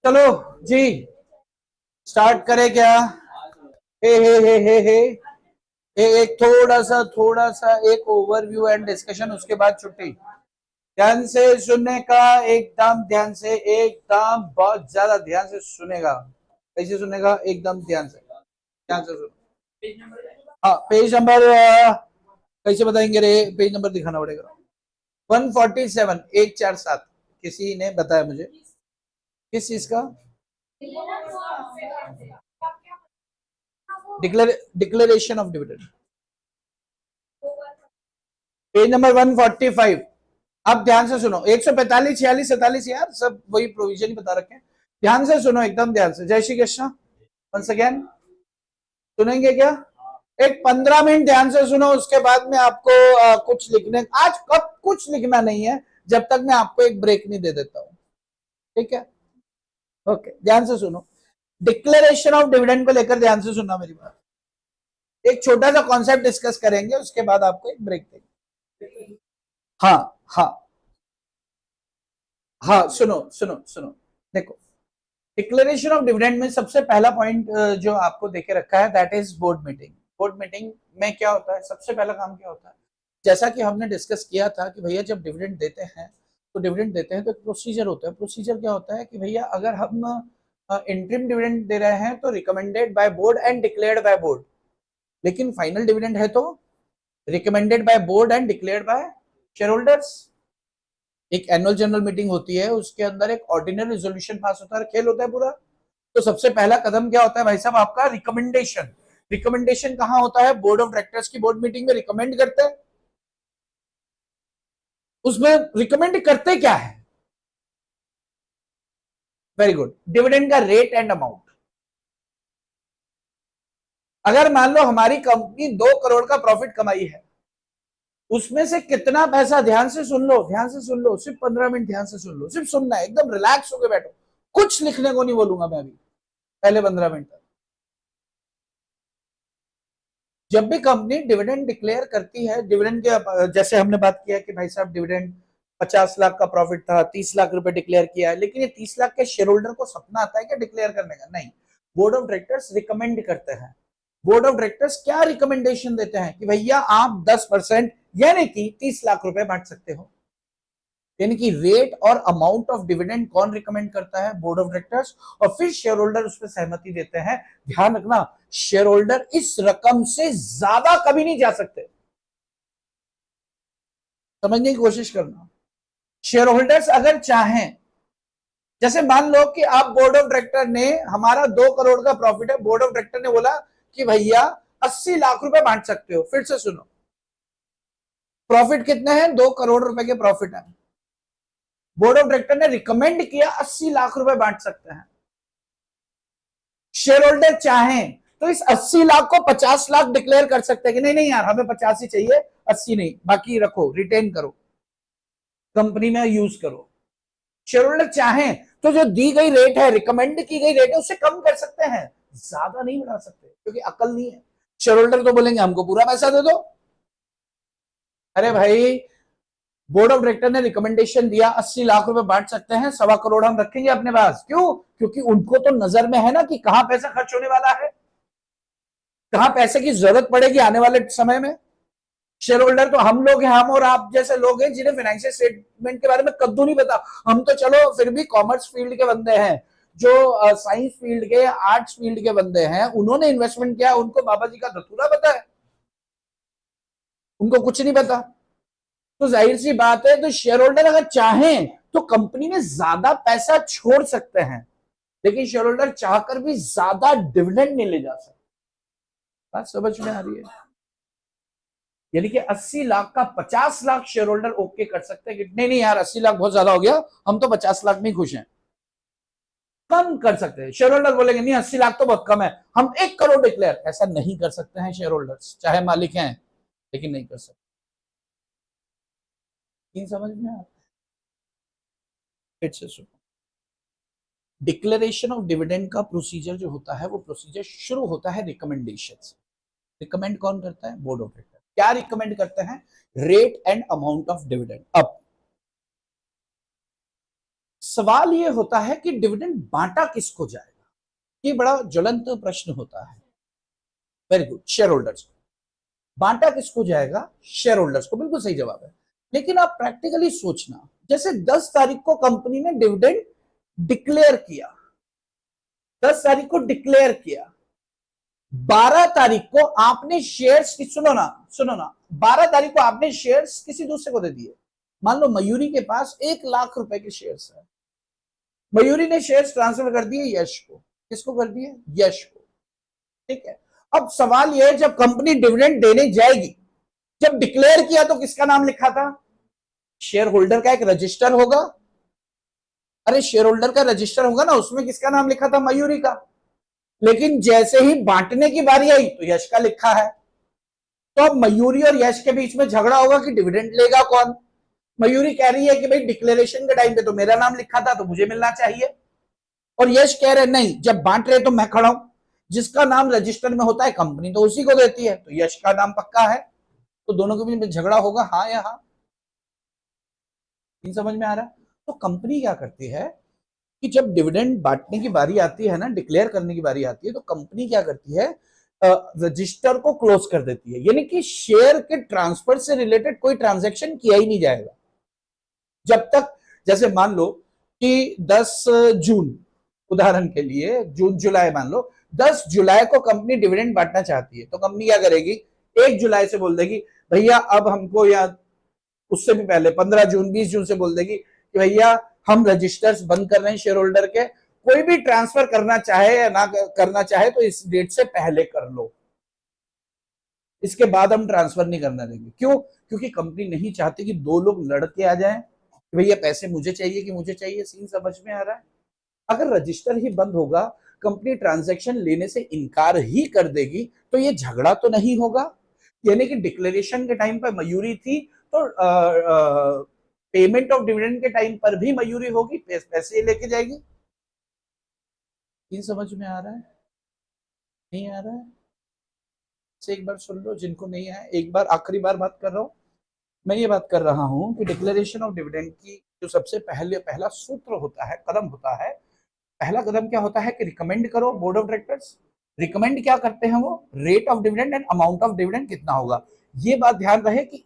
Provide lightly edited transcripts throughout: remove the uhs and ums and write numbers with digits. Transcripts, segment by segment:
चलो जी, स्टार्ट करें क्या? हे एक थोड़ा सा एक ओवरव्यू एंड डिस्कशन, उसके बाद छुट्टी। ध्यान से सुनने का, एकदम ध्यान से, एकदम बहुत ज्यादा ध्यान से सुनेगा। कैसे सुनेगा? एकदम ध्यान से सुनो। हाँ, पेज नंबर कैसे बताएंगे रे? पेज नंबर दिखाना पड़ेगा। 147, 147। किसी ने बताया मुझे किस चीज का? Declaration of dividend, page number 145। अब ध्यान से सुनो। 145, 46, 47 यार सब वही प्रोविजन ही बता रखे हैं। ध्यान से सुनो, एकदम ध्यान से। जय श्री कृष्ण। वंस अगेन सुनेंगे क्या? एक 15 मिनट ध्यान से सुनो, उसके बाद में आपको कुछ लिखने, आज कब कुछ लिखना नहीं है जब तक मैं आपको एक ब्रेक नहीं दे देता हूं। ठीक है? ओके, ध्यान से सुनो। डिक्लेरेशन ऑफ डिविडेंड को लेकर ध्यान से सुनना मेरी बात। एक छोटा सा कॉन्सेप्ट डिस्कस करेंगे, उसके बाद आपको एक ब्रेक देंगे। हाँ, हाँ, हाँ, सुनो सुनो सुनो। देखो, डिक्लेरेशन ऑफ डिविडेंड में सबसे पहला पॉइंट जो आपको देके रखा है, that is board meeting. Board meeting में क्या होता है? सबसे पहला काम क्या होता है? जैसा कि हमने डिस्कस किया था कि भैया जब डिविडेंड देते हैं तो डिविडेंड देते हैं तो एक प्रोसीजर होता है। प्रोसीजर क्या होता है कि भैया अगर हम इंटरिम डिविडेंड दे रहे हैं तो recommended by board and declared by board, लेकिन फाइनल डिविडेंड है तो recommended by board and declared by share holders. एक एनुअल जनरल मीटिंग होती है, उसके अंदर एक ऑर्डिनरी रेजोल्यूशन पास होता है, खेल होता है पूरा। तो सबसे पहला कदम क्या होता है भाई साहब? आपका रिकमेंडेशन। रिकमेंडेशन कहां होता है? बोर्ड ऑफ डायरेक्टर्स की बोर्ड मीटिंग में रिकमेंड करते हैं। उसमें रिकमेंड करते क्या है? वेरी गुड, डिविडेंड का रेट एंड अमाउंट। अगर मान लो हमारी कंपनी 2 करोड़ का प्रॉफिट कमाई है, उसमें से कितना पैसा, ध्यान से सुन लो, ध्यान से सुन लो, सिर्फ 15 मिनट ध्यान से सुन लो, सिर्फ सुनना है, एकदम रिलैक्स होकर बैठो। कुछ लिखने को नहीं बोलूंगा मैं अभी पहले 15 मिनट तक। जब भी कंपनी डिविडेंड डिक्लेयर करती है, डिविडेंड के जैसे हमने बात किया कि भाई साहब डिविडेंड 50 लाख का प्रॉफिट था, 30 लाख रुपए डिक्लेयर किया है, लेकिन ये 30 लाख के शेयर होल्डर को सपना आता है क्या डिक्लेयर करने का? नहीं। बोर्ड ऑफ डायरेक्टर्स रिकमेंड करते हैं। बोर्ड ऑफ डायरेक्टर्स क्या रिकमेंडेशन देते हैं कि भैया आप 10% यानी कि 30 लाख रुपए बांट सकते हो। यानी कि रेट और अमाउंट ऑफ डिविडेंड कौन रिकमेंड करता है? Board of directors. और फिर शेयर होल्डर उस पर सहमति देते हैं। ध्यान रखना, शेयर होल्डर इस रकम से ज्यादा कभी नहीं जा सकते। समझने की कोशिश करना। शेयर होल्डर्स अगर चाहें, जैसे मान लो कि आप बोर्ड ऑफ डायरेक्टर ने, हमारा 2 करोड़ का प्रॉफिट है, बोर्ड ऑफ डायरेक्टर ने बोला कि भैया 80 लाख रुपए बांट सकते हो। फिर से सुनो, प्रॉफिट कितने हैं? 2 करोड़ रुपए के प्रॉफिट है। बोर्ड ऑफ डायरेक्टर ने रिकमेंड किया 80 लाख रुपए बांट सकते हैं। शेयर होल्डर चाहें तो इस 80 लाख को 50 लाख डिक्लेयर कर सकते हैं कि नहीं नहीं यार हमें 50 ही चाहिए, 80 नहीं, बाकी रखो, रिटेन करो, कंपनी में यूज करो। शेयर होल्डर चाहें तो जो दी गई रेट है, रिकमेंड की गई रेट है, उससे कम कर सकते हैं, ज्यादा नहीं बढ़ा सकते क्योंकि अकल नहीं है। शेयर होल्डर तो बोलेंगे हमको पूरा पैसा दे दो। अरे भाई, बोर्ड ऑफ डायरेक्टर ने रिकमेंडेशन दिया 80 लाख रुपए बांट सकते हैं, 1.25 करोड़ हम रखेंगे अपने पास। क्यों? क्योंकि उनको तो नजर में है ना कि कहां पैसा खर्च होने वाला है, कहां पैसे की जरूरत पड़ेगी आने वाले समय में। शेयर होल्डर तो हम लोग हैं, हम और आप जैसे लोग हैं जिन्हें फाइनेंशियल स्टेटमेंट के बारे में कद्दू नहीं पता। हम तो चलो फिर भी कॉमर्स फील्ड के बंदे हैं, जो साइंस फील्ड के, आर्ट्स फील्ड के बंदे हैं, उन्होंने इन्वेस्टमेंट किया, उनको बाबा जी का धतूरा पता है, उनको कुछ नहीं पता। तो जाहिर सी बात है, तो शेयर होल्डर अगर चाहें तो कंपनी में ज्यादा पैसा छोड़ सकते हैं, लेकिन शेयर होल्डर चाहकर भी ज्यादा डिविडेंड नहीं ले जा सकते। बात समझ में आ रही है? यानी कि 80 लाख का 50 लाख शेयर होल्डर ओके कर सकते हैं कि नहीं नहीं यार 80 लाख बहुत ज्यादा हो गया, हम तो 50 लाख में खुश हैं। कम कर सकते हैं। शेयर होल्डर बोलेंगे नहीं 80 लाख तो बहुत कम है, हम 1 करोड़ डिक्लेयर, ऐसा नहीं कर सकते हैं शेयर होल्डर्स, चाहे मालिक हैं, लेकिन नहीं कर सकते। समझ में आता है? डिक्लेरेशन ऑफ डिविडेंड का प्रोसीजर जो होता है, वो प्रोसीजर शुरू होता है रिकमेंडेशन से। रिकमेंड कौन करता है? Board of director. क्या रिकमेंड करते हैं? Rate and amount of dividend. अब सवाल ये होता है कि डिविडेंड बांटा किसको जाएगा, ये बड़ा ज्वलंत प्रश्न होता है। वेरी गुड, शेयर होल्डर्स को। बांटा किसको जाएगा? शेयर होल्डर्स को, बिल्कुल सही जवाब है। लेकिन आप प्रैक्टिकली सोचना, जैसे 10 तारीख को कंपनी ने डिविडेंड डिक्लेयर किया, 10 तारीख को डिक्लेयर किया, 12 तारीख को आपने शेयर्स की, सुनो ना, 12 तारीख को आपने शेयर्स किसी दूसरे को दे दिए। मान लो मयूरी के पास 1 लाख रुपए के शेयर्स है, मयूरी ने शेयर्स ट्रांसफर कर दिए यश को। किसको कर दिए? यश को। ठीक है, अब सवाल यह है, जब कंपनी डिविडेंड देने जाएगी, जब डिक्लेयर किया तो किसका नाम लिखा था? शेयर होल्डर का एक रजिस्टर होगा। अरे शेयर होल्डर का रजिस्टर होगा ना, उसमें किसका नाम लिखा था? मयूरी का। लेकिन जैसे ही बांटने की बारी आई तो यश का लिखा है। तो अब मयूरी और यश के बीच में झगड़ा होगा कि डिविडेंड लेगा कौन। मयूरी कह रही है कि भाई डिक्लेरेशन के टाइम पे तो मेरा नाम लिखा था तो मुझे मिलना चाहिए, और यश कह रहे नहीं, जब बांट रहे तो मैं खड़ा हूं, जिसका नाम रजिस्टर में होता है कंपनी तो उसी को देती है, तो यश का नाम पक्का है। तो दोनों के बीच में झगड़ा होगा, हाँ या हाँ? समझ में आ रहा है? तो कंपनी क्या करती है कि जब डिविडेंड बांटने की बारी आती है ना, डिक्लेयर करने की बारी आती है, तो कंपनी क्या करती है, रजिस्टर को क्लोज कर देती है, यानी कि शेयर के ट्रांसफर से रिलेटेड कोई ट्रांजैक्शन किया ही नहीं जाएगा जब तक, जैसे मान लो कि 10 जून, उदाहरण के लिए जून जुलाई मान लो, 10 जुलाई को कंपनी डिविडेंड बांटना चाहती है, तो कंपनी क्या करेगी, 1 जुलाई से बोल देगी भैया अब हमको, या उससे भी पहले 15 जून 20 जून से बोल देगी कि भैया हम रजिस्टर्स बंद कर रहे हैं शेयर होल्डर के, कोई भी ट्रांसफर करना चाहे या ना करना चाहे तो इस डेट से पहले कर लो, इसके बाद हम ट्रांसफर नहीं करना देंगे। क्यों? क्योंकि कंपनी नहीं चाहती कि दो लोग लड़के आ जाएं कि भैया पैसे मुझे चाहिए कि मुझे चाहिए। सीन समझ में आ रहा है? अगर रजिस्टर ही बंद होगा, कंपनी ट्रांजैक्शन लेने से इनकार ही कर देगी, तो ये झगड़ा तो नहीं होगा। यानी कि डिक्लेरेशन के टाइम पर मयूरी थी, तो पेमेंट ऑफ डिविडेंड के टाइम पर भी मयूरी होगी, पैसे लेके जाएगी। ये समझ में आ रहा है? नहीं आ रहा है? से एक बार सुन लो, जिनको नहीं है, एक बार आखिरी बार बात कर रहा हूं। मैं ये बात कर रहा हूं कि डिक्लेरेशन ऑफ डिविडेंड की जो सबसे पहला सूत्र होता है, कदम होता है, पहला कदम क्या होता है कि रिकमेंड करो बोर्ड ऑफ डायरेक्टर्स। रिकमेंड क्या करते हैं वो? Rate of dividend and amount of dividend कितना होगा। ये बात ध्यान रहे कि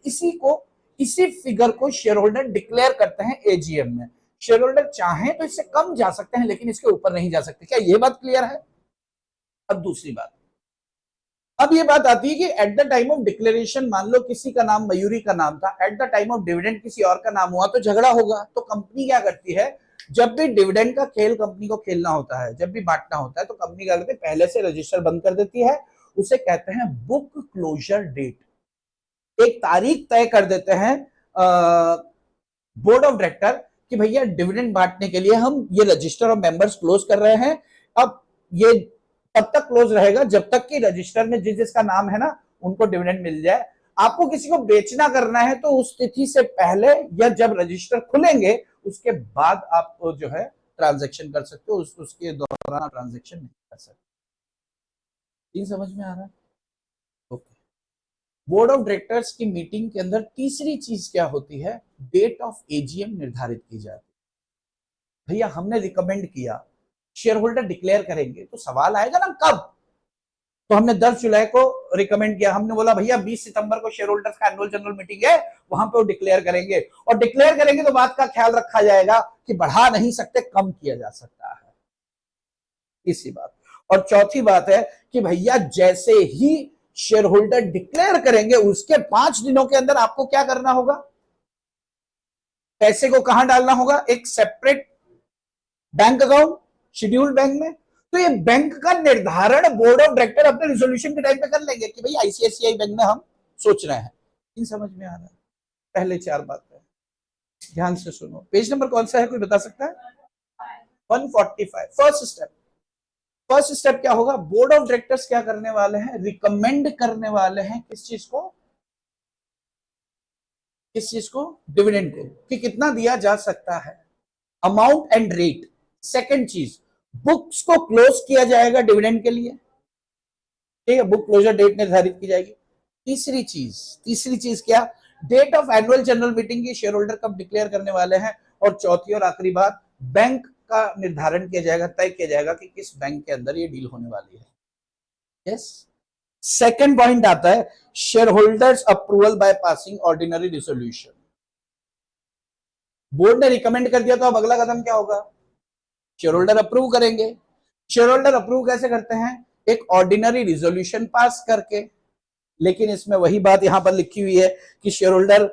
इसी फिगर को शेयर होल्डर डिक्लेयर करते हैं एजीएम में। शेयर होल्डर चाहे तो इससे कम जा सकते हैं, लेकिन इसके ऊपर नहीं जा सकते। क्या ये बात क्लियर है? अब दूसरी बात, अब ये बात आती है कि at the time of declaration मान लो किसी का नाम मयूरी का नाम था, at the time of dividend किसी और का नाम हुआ, तो झगड़ा होगा। तो कंपनी क्या करती है, जब भी डिविडेंड का खेल कंपनी को खेलना होता है, जब भी बांटना होता है, तो कंपनी क्या करती है, पहले से रजिस्टर बंद कर देती है। उसे कहते हैं बुक क्लोजर डेट। एक तारीख तय कर देते हैं बोर्ड ऑफ डायरेक्टर कि भैया डिविडेंड बांटने के लिए हम ये रजिस्टर ऑफ मेंबर्स क्लोज कर रहे हैं। अब ये तब तक क्लोज रहेगा जब तक कि रजिस्टर में जिसका नाम है ना, उनको डिविडेंड मिल जाए। आपको किसी को बेचना करना है तो उस तिथि से पहले या जब रजिस्टर खुलेंगे उसके बाद आप जो है ट्रांजैक्शन कर सकते हो, उसके दौरान ट्रांजैक्शन नहीं कर सकते। ये समझ में आ रहा है? ओके। बोर्ड ऑफ डायरेक्टर्स की मीटिंग के अंदर तीसरी चीज क्या होती है, डेट ऑफ एजीएम निर्धारित की जाती है। भैया हमने रिकमेंड किया, शेयर होल्डर डिक्लेयर करेंगे, तो सवाल आएगा ना कब। तो हमने 10 जुलाई को रिकमेंड किया, हमने बोला भैया 20 सितंबर को शेयर होल्डर्स का एनुअल जनरल मीटिंग है, वहां पे वो डिक्लेयर करेंगे, और डिक्लेयर करेंगे तो बात का ख्याल रखा जाएगा कि बढ़ा नहीं सकते, कम किया जा सकता है। इसी बात। और चौथी बात है कि भैया जैसे ही शेयर होल्डर डिक्लेयर करेंगे उसके 5 दिनों के अंदर आपको क्या करना होगा, पैसे को कहां डालना होगा, एक separate bank account, scheduled bank में। तो ये बैंक का निर्धारण बोर्ड ऑफ डायरेक्टर अपने रिजोल्यूशन के टाइम पे कर लेंगे कि भाई आईसीआईसीआई बैंक में हम सोच रहे हैं। इन समझ में आ रहा है? पहले 4 बातें ध्यान से सुनो। पेज नंबर कौन सा है, कोई बता सकता है? 145। फर्स्ट स्टेप क्या होगा, बोर्ड ऑफ डायरेक्टर्स क्या करने वाले हैं, रिकमेंड करने वाले हैं किस चीज को, डिविडेंड को, कि कितना दिया जा सकता है, अमाउंट एंड रेट। सेकंड चीज, बुक्स को क्लोज किया जाएगा डिविडेंड के लिए, ठीक है, बुक क्लोजर डेट निर्धारित की जाएगी। तीसरी चीज क्या, date of annual general meeting की शेयर होल्डर कब डिक्लेयर करने वाले हैं। और चौथी और आखिरी बात, बैंक का निर्धारण किया जाएगा, तय किया जाएगा कि किस बैंक के अंदर ये डील होने वाली है। यस। सेकंड पॉइंट आता है share holders approval by passing ordinary resolution. Board ने रिकमेंड कर दिया तो अब अगला कदम क्या होगा? शेयर होल्डर अप्रूव करेंगे। शेयर होल्डर अप्रूव कैसे करते हैं? एक ऑर्डिनरी रिजोल्यूशन पास करके। लेकिन इसमें वही बात यहां पर लिखी हुई है कि शेयर होल्डर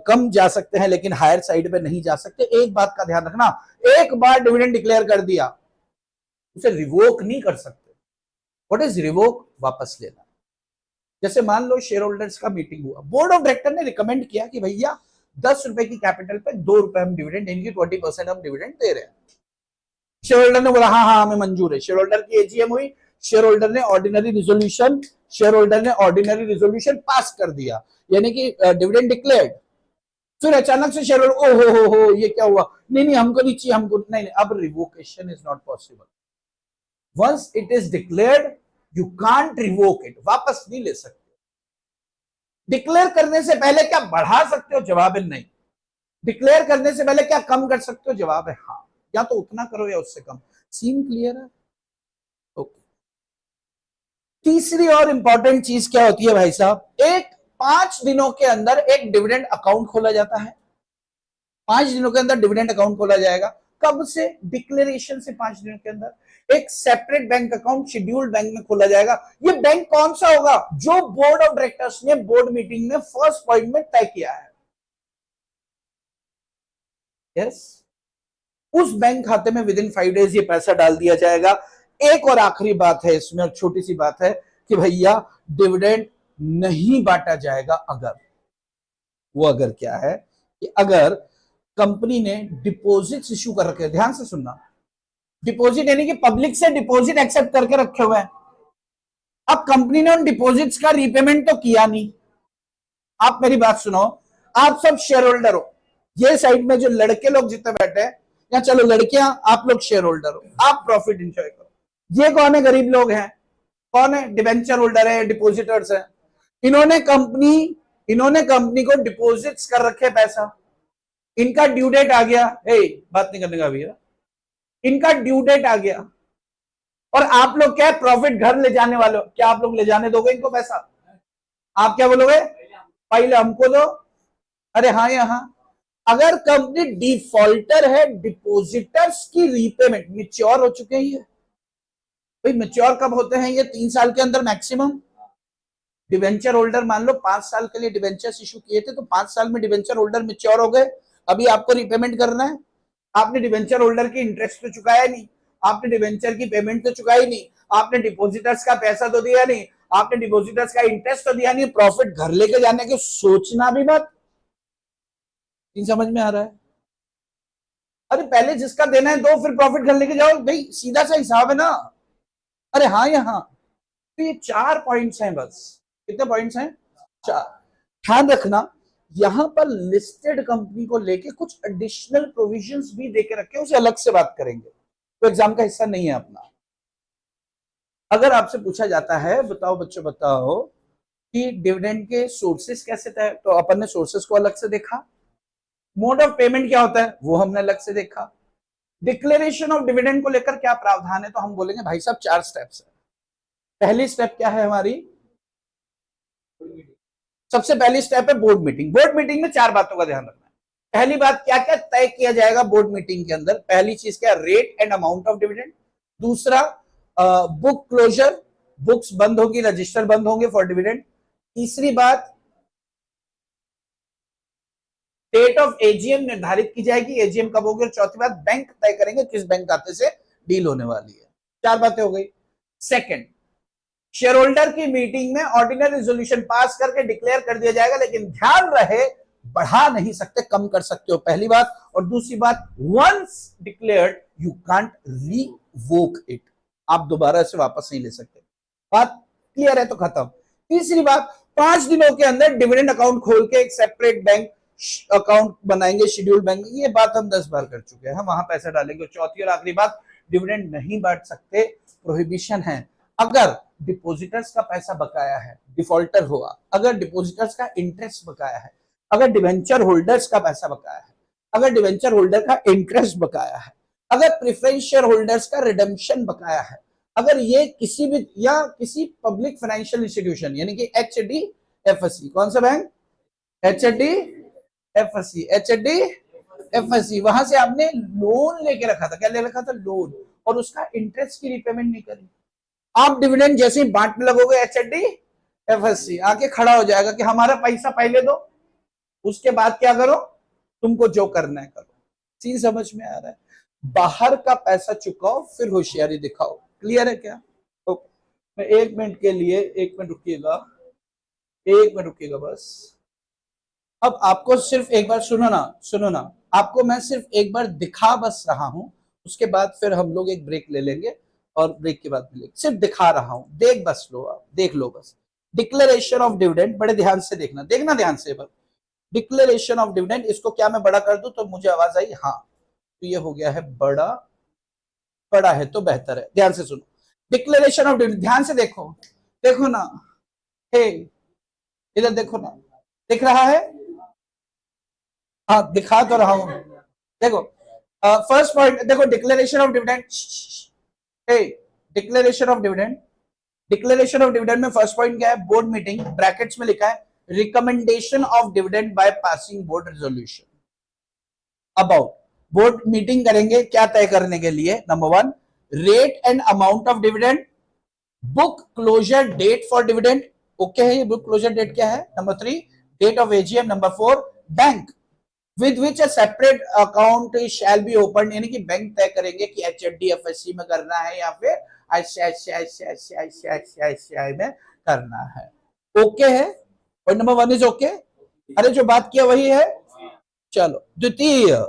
कम जा सकते हैं लेकिन हायर साइड पे नहीं जा सकते। एक बात का ध्यान रखना, एक बार डिविडेंड डिक्लेयर कर दिया उसे रिवोक नहीं कर सकते। What is revoke? वापस लेना। जैसे मान लो शेयर होल्डर्स का मीटिंग हुआ, बोर्ड ऑफ डायरेक्टर ने रिकमेंड किया कि भैया 10 रुपए की कैपिटल पे 2 रुपए हम डिविडेंड, इनकी 20% हम डिविडेंड दे रहे हैं। शेयर होल्डर ने बोला हाँ हाँ हमें मंजूर है। शेयर होल्डर की एजीएम हुई, शेयर होल्डर ने ऑर्डिनरी रिजोल्यूशन पास कर दिया, यानी कि डिविडेंड डिक्लेयर्ड। फिर अचानक से शेयर होल्डर हो ये क्या हुआ, नहीं हमको नहीं चाहिए, हमको नहीं। अब revocation is not possible. Once it is declared you can't revoke it, वापस नहीं ले सकते। डिक्लेयर करने से पहले क्या बढ़ा सकते हो? जवाब है नहीं। डिक्लेयर करने से पहले क्या कम कर सकते हो? जवाब है हाँ, या तो उतना करो या उससे कम। सीन क्लियर है? ओके। तीसरी और इंपॉर्टेंट चीज क्या होती है भाई साहब? 5 दिनों के अंदर एक डिविडेंड अकाउंट खोला जाता है। 5 दिनों के अंदर डिविडेंड अकाउंट खोला जाएगा। कब से? डिक्लेरेशन से 5 दिनों के अंदर एक separate bank account scheduled bank में खोला जाएगा। ये बैंक कौन सा होगा? जो बोर्ड ऑफ डायरेक्टर्स ने बोर्ड मीटिंग में फर्स्ट पॉइंट में तय किया है। यस। उस बैंक खाते में विद इन 5 डेज ये पैसा डाल दिया जाएगा। एक और आखिरी बात है इसमें, और छोटी सी बात है कि भैया डिविडेंड नहीं बांटा जाएगा अगर, वो अगर क्या है कि अगर कंपनी ने डिपॉजिट्स इशू कर रखे हैं। ध्यान से सुनना, डिपॉजिट यानी कि पब्लिक से डिपॉजिट एक्सेप्ट करके रखे हुए हैं। अब कंपनी ने उन डिपॉजिट्स का रीपेमेंट तो किया नहीं। आप मेरी बात सुनो, आप सब शेयर होल्डर हो, ये साइड में जो लड़के लोग जितने बैठे हैं, या चलो लड़कियां, आप लोग शेयर होल्डर हो, आप प्रॉफिट एंजॉय करो। ये कौन है? गरीब लोग हैं। कौन है? डिबेंचर होल्डर है, डिपोजिटर्स है। इन्होंने कंपनी को डिपॉजिट्स कर रखे पैसा, इनका ड्यू डेट आ गया। बात नहीं करने का भैया, इनका ड्यू डेट आ गया और आप लोग क्या है? प्रॉफिट घर ले जाने वाले हो। क्या आप लोग ले जाने दोगे इनको पैसा? आप क्या बोलोगे? पहले हमको दो। अरे हाँ यहां अगर कंपनी डिफॉल्टर है, डिपॉजिटर्स की रीपेमेंट मैच्योर हो चुके हैं। भाई मैच्योर कब होते हैं? ये 3 साल के अंदर मैक्सिमम। डिवेंचर होल्डर मान लो 5 साल के लिए डिवेंचर्स इशू किए थे, तो 5 साल में डिवेंचर होल्डर मैच्योर हो गए। अभी आपको रीपेमेंट करना है। आपने डिवेंचर होल्डर की इंटरेस्ट तो चुकाया नहीं, आपने डिवेंचर की पेमेंट तो चुकाई नहीं, आपने डिपॉजिटर्स का पैसा तो दिया नहीं, आपने डिपॉजिटर्स का इंटरेस्ट तो दिया नहीं, प्रॉफिट घर लेके जाने के सोचना भी मत। समझ में आ रहा है? अरे पहले जिसका देना है दो, फिर प्रॉफिट घर लेके जाओ। भाई सीधा सा हिसाब है ना। अरे हाँ यहां तो ये 4 पॉइंट्स हैं बस। कितने पॉइंट्स हैं? 4। ध्यान रखना यहां पर लिस्टेड कंपनी को लेके कुछ एडिशनल प्रोविजंस भी देके रखे, उसे अलग से बात करेंगे, तो एग्जाम का हिस्सा नहीं है अपना। अगर आपसे पूछा जाता है बताओ बच्चों बताओ कि डिविडेंड के सोर्सेस कैसे थे, तो अपन ने सोर्सेस को अलग से देखा। मोड ऑफ पेमेंट क्या होता है वो हमने अलग से देखा। डिक्लेरेशन ऑफ डिविडेंड को लेकर क्या प्रावधान है, तो हम बोलेंगे भाई साहब 4 स्टेप्स है। पहली स्टेप क्या है हमारी? सबसे पहली स्टेप है बोर्ड मीटिंग। बोर्ड मीटिंग में 4 बातों का ध्यान रखना है। पहली बात क्या क्या तय किया जाएगा बोर्ड मीटिंग के अंदर? पहली चीज क्या? Rate and amount of dividend. दूसरा बुक क्लोजर, बुक्स बंद होगी, रजिस्टर बंद होंगे फॉर डिविडेंड। तीसरी बात डेट ऑफ एजीएम निर्धारित की जाएगी, एजीएम कब होगी। और चौथी बात बैंक तय करेंगे किस बैंक खाते से डील होने वाली है। 4 बातें हो गई। सेकंड, शेयर होल्डर की मीटिंग में ऑर्डिनरी रेजोल्यूशन पास करके डिक्लेयर कर दिया जाएगा, लेकिन ध्यान रहे बढ़ा नहीं सकते, कम कर सकते हो, पहली बात। और दूसरी बात, once declared you can't revoke it, आप दोबारा से वापस नहीं ले सकते। बात क्लियर है तो खत्म। तीसरी बात, 5 दिनों के अंदर डिविडेंड अकाउंट खोल के एक सेपरेट बैंक अकाउंट बनाएंगे शेड्यूल्ड बैंक। ये बात हम 10 बार कर चुके हैं, हम वहां पैसा डालेंगे। चौथी और आखिरी बात, डिविडेंड नहीं बांट सकते, प्रोहिबिशन है। अगर डिपॉजिटर्स का पैसा बकाया है, डिफॉल्टर हुआ, अगर डिपॉजिटर्स का इंटरेस्ट बकाया है, अगर डिवेंचर होल्डर्स का पैसा बकाया है, अगर डिवेंचर होल्डर का इंटरेस्ट बकाया है, अगर प्रेफरेंस शेयर होल्डर्स का रिडेम्पशन बकाया है, अगर ये किसी भी या किसी पब्लिक फाइनेंशियल इंस्टीट्यूशन यानी कि HDFC, कौन सा बैंक? HDFC वहां से आपने लोन लेके रखा था, क्या ले रखा था? लोन, और उसका इंटरेस्ट की रिपेमेंट नहीं करी, आप डिविडेंड जैसे ही बांटने लगोगे HDFC आके खड़ा हो जाएगा कि हमारा पैसा पहले दो, उसके बाद क्या करो, तुमको जो करना है करो। चीज समझ में आ रहा है? बाहर का पैसा चुकाओ फिर होशियारी दिखाओ। क्लियर है क्या? तो मैं 1 मिनट के लिए, 1 मिनट रुकिएगा, 1 मिनट रुकिएगा बस। अब आपको सिर्फ एक बार सुनो ना, आपको मैं सिर्फ एक बार दिखा बस रहा हूं, उसके बाद फिर हम लोग एक ब्रेक ले लेंगे और ब्रेक के बाद मिलेंगे। सिर्फ दिखा रहा हूं, देख बस लो, आप देख लो बस। डिक्लेरेशन ऑफ डिविडेंड, बड़े ध्यान से देखना, देखना ध्यान से बस। डिक्लेरेशन ऑफ डिविडेंड, इसको क्या मैं बड़ा कर दूं तो मुझे आवाज आई? हाँ, तो ये हो गया है बड़ा, बड़ा है तो बेहतर है। ध्यान से सुनो, डिक्लेरेशन ऑफ डिविडेंड, ध्यान से देखो, देखो ना, हे इधर देखो ना, दिख रहा है? हाँ दिखा तो रहा हूं, देखो फर्स्ट पॉइंट देखो, डिक्लेरेशन ऑफ डिविडेंड, हे declaration of dividend, declaration of dividend में फर्स्ट पॉइंट क्या है? बोर्ड मीटिंग, ब्रैकेट्स में लिखा है recommendation of dividend by passing board resolution about. Board meeting करेंगे क्या तय करने के लिए? Number 1 rate and amount of dividend, book closure date for dividend, okay है ये बुक क्लोजर डेट क्या है? Number 3 date of AGM, number 4 bank with which a separate account shall be open, यानी कि बैंक तय करेंगे कि HDFC में करना है या फिर ICICI में करना है। ओके है? Point number 1 is okay? अरे जो बात किया वही है। चलो द्वितीय,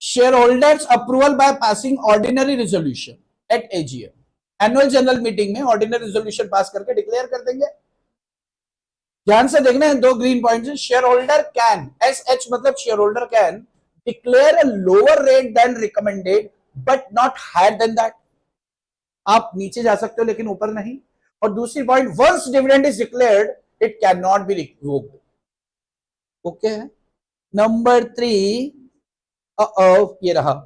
share holders approval by passing ordinary resolution at AGM, annual general meeting में ऑर्डिनरी रेजोल्यूशन पास करके डिक्लेयर कर देंगे। ध्यान से देखना है, 2 green points. Share holder can, SH मतलब share holder can declare a lower rate than recommended but not higher than that. आप नीचे जा सकते हो लेकिन ऊपर नहीं। और दूसरी point, once dividend is declared it can not be revoked. Okay है? नंबर 3, ये रहा,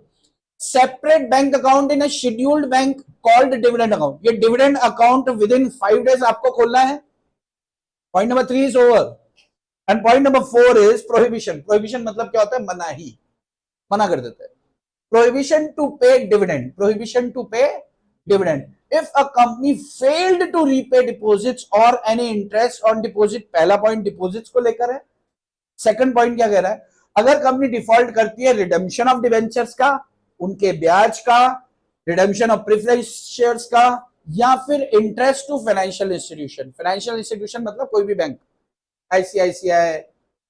separate bank account in a scheduled bank called dividend account. ये dividend account within 5 days आपको खोलना है। Point number 3 is over. And point number 4 is prohibition. Prohibition मतलब क्या होता है? मनाही, मना कर देते हैं। Prohibition to pay dividend, prohibition to pay dividend if a company failed to repay deposits और एनी इंटरेस्ट ऑन डिपॉजिट। पहला पॉइंट डिपॉजिट्स को लेकर है। सेकंड पॉइंट क्या कह रहा है? अगर कंपनी डिफॉल्ट करती है रिडेम्पशन ऑफ डिवेंचर्स का, उनके ब्याज का, रिडेम्पशन ऑफ प्रेफरेंस शेयर्स का, या फिर interest to financial institution. Financial institution मतलब कोई भी बैंक, ICICI,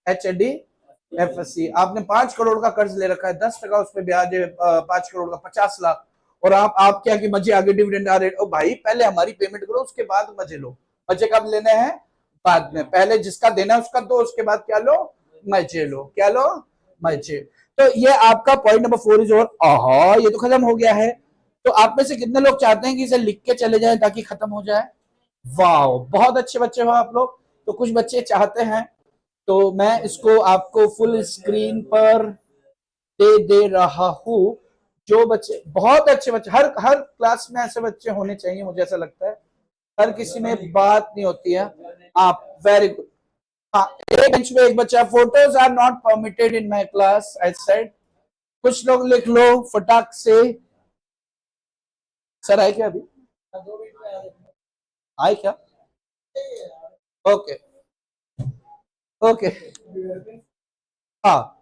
HDFC, आपने 5 करोड़ का कर्ज ले रखा है, 10% उस पर ब्याज है, 5 करोड़ का 50 लाख, और आप क्या कि मजे आगे डिविडेंड आ रहे, ओ भाई पहले हमारी पेमेंट करो उसके बाद मजे लो। मजे कब लेने हैं? बाद में। पहले जिसका देना है उसका दो, उसके बाद क्या लो? मजे लो। क्या लो? मजे। तो ये आपका पॉइंट नंबर 4 इज ओवर। आहा, ये तो खत्म हो गया है। तो आप में से कितने लोग चाहते हैं कि इसे लिख के चले जाएं ताकि खत्म हो जाए? वाह, बहुत अच्छे बच्चे हो आप लोग। तो कुछ बच्चे चाहते हैं तो मैं इसको आपको फुल स्क्रीन पर दे रहा हूं। जो बच्चे, बहुत अच्छे बच्चे, हर हर क्लास में ऐसे बच्चे होने चाहिए, मुझे ऐसा लगता है। हर किसी में बात नहीं होती है। आप वेरी गुड। हाँ, एक बेंच में एक बच्चा। Photos are not permitted in my class, I said. कुछ लोग लिख लो फटाक से। सर आए क्या अभी? आए क्या? Okay okay. हाँ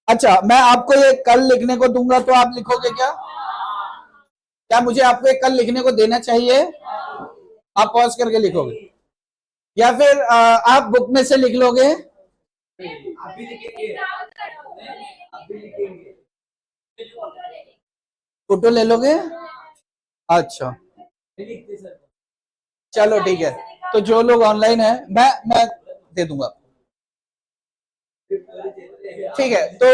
अच्छा, मैं आपको ये कल लिखने को दूंगा तो आप लिखोगे क्या? क्या मुझे आपको ये कल लिखने को देना चाहिए? आप पॉज करके लिखोगे या फिर आप बुक में से लिख लोगे? फोटो ले लोगे? अच्छा चलो ठीक है। तो जो लोग ऑनलाइन है मैं दे दूंगा। ठीक है तो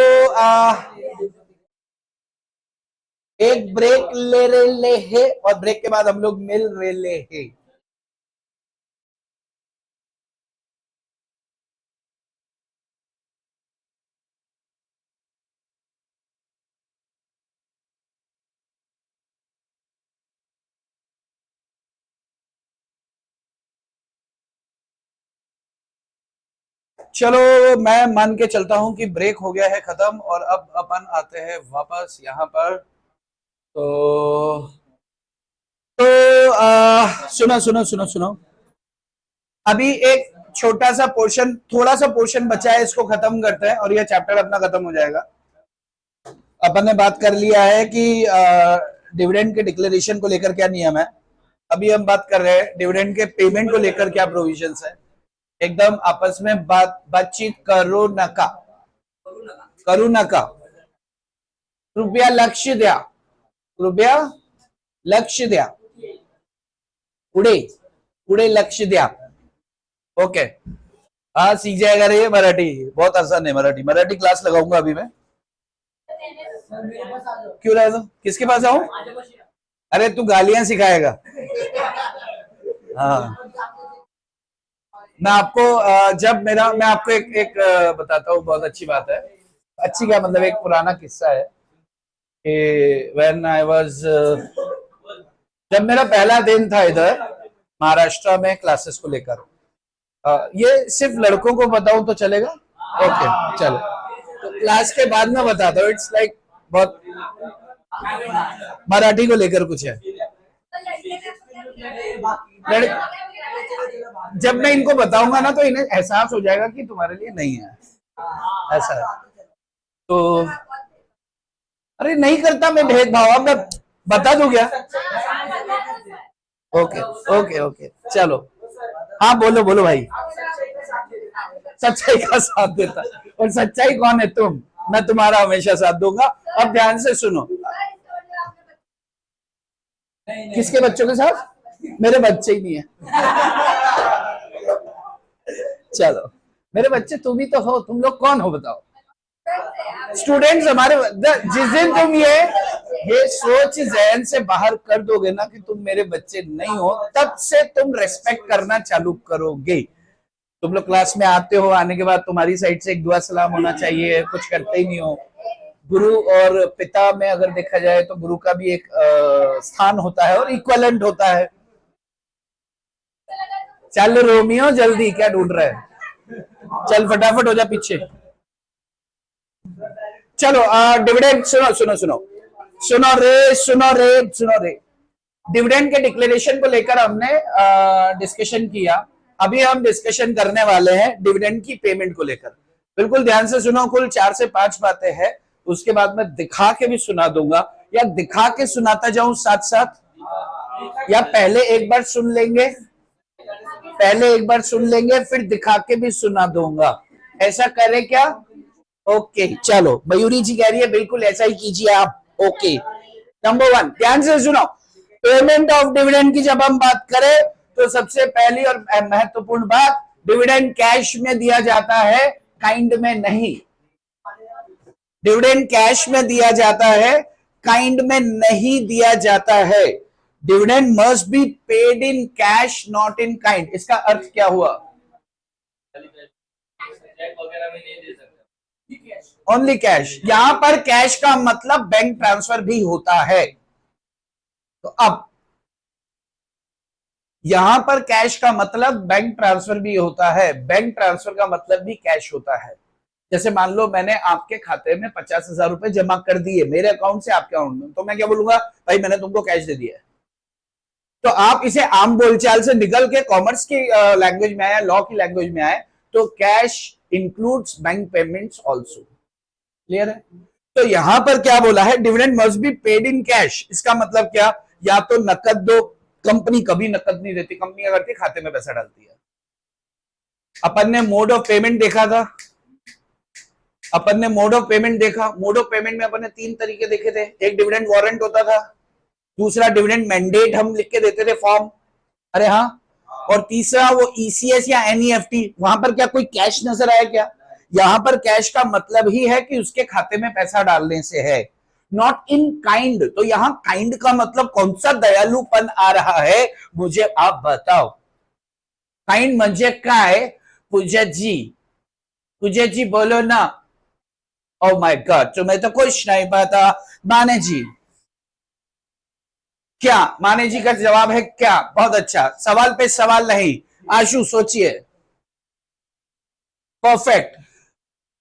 एक ब्रेक ले रहे हैं और ब्रेक के बाद हम लोग मिल रहे हैं। चलो मैं मान के चलता हूं कि ब्रेक हो गया है खत्म और अब अपन आते हैं वापस यहाँ पर। तो सुनो सुनो सुनो सुनो, अभी एक छोटा सा पोर्शन, थोड़ा सा पोर्शन बचा है, इसको खत्म करते हैं और यह चैप्टर अपना खत्म हो जाएगा। अपन ने बात कर लिया है कि डिविडेंड के डिक्लेरेशन को लेकर क्या नियम है। अभी हम बात कर रहे हैं डिविडेंड के पेमेंट को लेकर क्या प्रोविजंस है। एकदम आपस में बातचीत करो नका, करू नका। कृपया लक्ष्य द्या, कृपया लक्ष्य द्या, पुढे पुढे लक्ष्य द्या। ओके, हाँ सीख जाएगा रे मराठी, बहुत आसान है मराठी। मराठी क्लास लगाऊंगा अभी मैं। क्यों रहे दो, किसके पास आऊं? अरे तू गालियां सिखाएगा। हाँ, मैं आपको जब मेरा, मैं आपको एक बताता हूँ, बहुत अच्छी बात है। अच्छी क्या मतलब, एक पुराना किस्सा है कि व्हेन आई वाज, जब मेरा पहला दिन था इधर महाराष्ट्र में क्लासेस को लेकर, ये सिर्फ लड़कों को बताऊं तो चलेगा? ओके चलो, तो क्लास के बाद में बताता हूँ। इट्स लाइक बहुत मराठी को लेकर कुछ है। जब मैं इनको बताऊंगा ना तो इन्हें एहसास हो जाएगा कि तुम्हारे लिए नहीं है, ऐसा है। तो अरे नहीं करता मैं भेदभाव, अब मैं बता दूं क्या? ओके ओके ओके चलो, हाँ बोलो बोलो भाई। सच्चाई का साथ देता, और सच्चाई कौन है? तुम। मैं तुम्हारा हमेशा साथ दूंगा। अब ध्यान से सुनो। किसके बच्चों के साथ? मेरे बच्चे ही नहीं है। चलो, मेरे बच्चे तुम ही तो हो, तुम लोग कौन हो बताओ? स्टूडेंट्स हमारे। जिस दिन तुम ये सोच जहन से बाहर कर दोगे ना कि तुम मेरे बच्चे नहीं हो, तब से तुम रेस्पेक्ट करना चालू करोगे। तुम लोग क्लास में आते हो, आने के बाद तुम्हारी साइड से एक दुआ सलाम होना चाहिए, कुछ करते ही नहीं हो। गुरु और पिता में अगर देखा जाए तो गुरु का भी एक स्थान होता है और इक्वलेंट होता है। चल रोमियो जल्दी, क्या ढूंढ रहा है? चल फटाफट हो जा पीछे। चलो डिविडेंड सुनो सुनो सुनो, सुनो रे सुनो रे सुनो रे। डिविडेंड के डिक्लेरेशन को लेकर हमने डिस्कशन किया। अभी हम डिस्कशन करने वाले हैं डिविडेंड की पेमेंट को लेकर। बिल्कुल ध्यान से सुनो, कुल 4 से 5 बातें हैं। उसके बाद मैं दिखा के भी सुना दूंगा, या दिखा के सुनाता जाऊं साथ साथ, या पहले एक बार सुन लेंगे, पहले एक बार सुन लेंगे फिर दिखा के भी सुना दूंगा। ऐसा करें क्या? ओके चलो, मयूरी जी कह रही है बिल्कुल ऐसा ही कीजिए आप। ओके, नंबर 1 ध्यान से सुनो। पेमेंट ऑफ डिविडेंड की जब हम बात करें तो सबसे पहली और महत्वपूर्ण बात, डिविडेंड कैश में दिया जाता है, काइंड में नहीं। डिविडेंड कैश में दिया जाता है, काइंड में नहीं दिया जाता है। Dividend must be paid in cash, not in kind. इसका अर्थ क्या हुआ? Only cash. यहां पर कैश का मतलब बैंक ट्रांसफर भी होता है। तो अब यहां पर कैश का मतलब बैंक ट्रांसफर भी होता है, बैंक ट्रांसफर का मतलब भी कैश होता है। जैसे मान लो मैंने आपके खाते में 50,000 रुपए जमा कर दिए, मेरे अकाउंट से आपके अकाउंट में, तो मैं क्या बोलूंगा? भाई मैंने तुमको कैश दे दिया है। तो आप इसे आम बोलचाल से निकल के कॉमर्स की लैंग्वेज में आए, लॉ की लैंग्वेज में आए, तो cash includes bank payments also. Clear है? तो यहां पर क्या बोला है? Dividend must be paid in cash. इसका मतलब क्या? या तो नकद दो। कंपनी कभी नकद नहीं देती, कंपनी क्या करती है? खाते में पैसा डालती है। अपन ने मोड ऑफ पेमेंट देखा था, अपन ने मोड ऑफ पेमेंट देखा। मोड ऑफ पेमेंट में अपन ने 3 तरीके देखे थे। एक डिविडेंड वारंट होता था, दूसरा डिविडेंड मैंडेट हम लिख के देते थे फॉर्म, अरे हाँ, और तीसरा वो ईसीएस या एनईएफटी। वहां पर क्या कोई कैश नजर आया क्या? यहां पर कैश का मतलब ही है कि उसके खाते में पैसा डालने से है, नॉट इन काइंड। तो यहां काइंड का मतलब कौन सा दयालुपन आ रहा है, मुझे आप बताओ। काइंड म्हणजे काय? पूजाजी, पूजाजी बोलो ना। ओ माय गॉड, तुम्हें तो कुछ नहीं पता। माने जी, क्या माने जी का जवाब है क्या? बहुत अच्छा, सवाल पे सवाल नहीं। आशु सोचिए। परफेक्ट।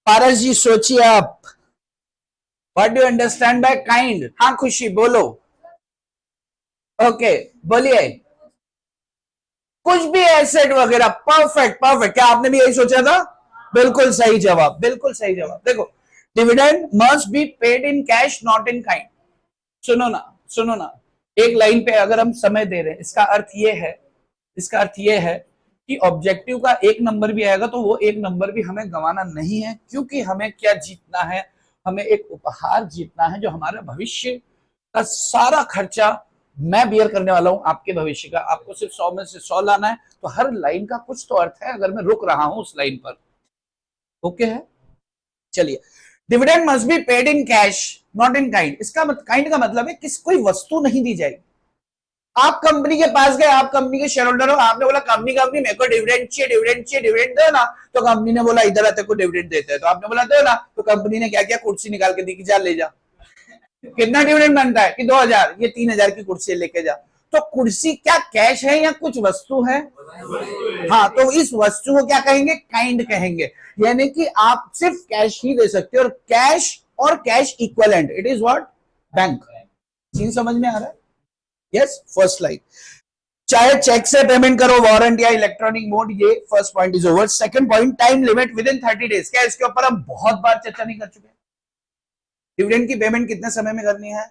पारस जी सोचिए आप, what do understand by kind? हाँ खुशी बोलो। ओके बोलिए। कुछ भी एसेट वगैरह, परफेक्ट परफेक्ट। क्या आपने भी यही सोचा था? बिल्कुल सही जवाब, बिल्कुल सही जवाब। देखो, dividend must be paid in cash not in kind. सुनो ना, सुनो ना, एक लाइन पे अगर हम समय दे रहे हैं, इसका अर्थ ये है, इसका अर्थ ये है कि ऑब्जेक्टिव का एक नंबर भी आएगा तो वो एक नंबर भी हमें गंवाना नहीं है, क्योंकि हमें क्या जीतना है? हमें एक उपहार जीतना है जो हमारे भविष्य का सारा खर्चा मैं बियर करने वाला हूं, आपके भविष्य का। आपको सिर्फ 100 में से 100 लाना है, तो हर लाइन का कुछ तो अर्थ है अगर मैं रुक रहा हूं उस लाइन पर। ओके है, चलिए। Dividend must be paid in cash not in kind. इसका काइंड का मतलब है किस कोई वस्तु नहीं दी जाएगी। आप कंपनी के पास गए, आप कंपनी के शेयर होल्डर हो, आपने बोला कंपनी कंपनी मेरे को डिविडेंड चाहिए, डिविडेंड चाहिए, डिविडेंड दो ना। तो कंपनी ने बोला इधर आते को डिविडेंड देते हैं, तो आपने बोला दो ना। तो कंपनी ने क्या किया? कुर्सी निकाल के दी कि जा ले जा। कितना डिविडेंड बनता है? कि 2000। ये 3000 की कुर्सी लेके जा। तो कुर्सी क्या कैश है या कुछ वस्तु है? हाँ, तो इस वस्तु को क्या कहेंगे? काइंड कहेंगे। यानी कि आप सिर्फ कैश ही दे सकते हो, और cash equivalent, it is what? Bank. Scene समझ में आ रहा है? Yes, first line. चाहे चेक से पेमेंट करो, वारंट या इलेक्ट्रॉनिक मोड, ये first point is over. Second point, time limit within 30 days. क्या इसके ऊपर हम बहुत बार चर्चा नहीं कर चुके? डिविडेंड की पेमेंट कितने समय में करनी है?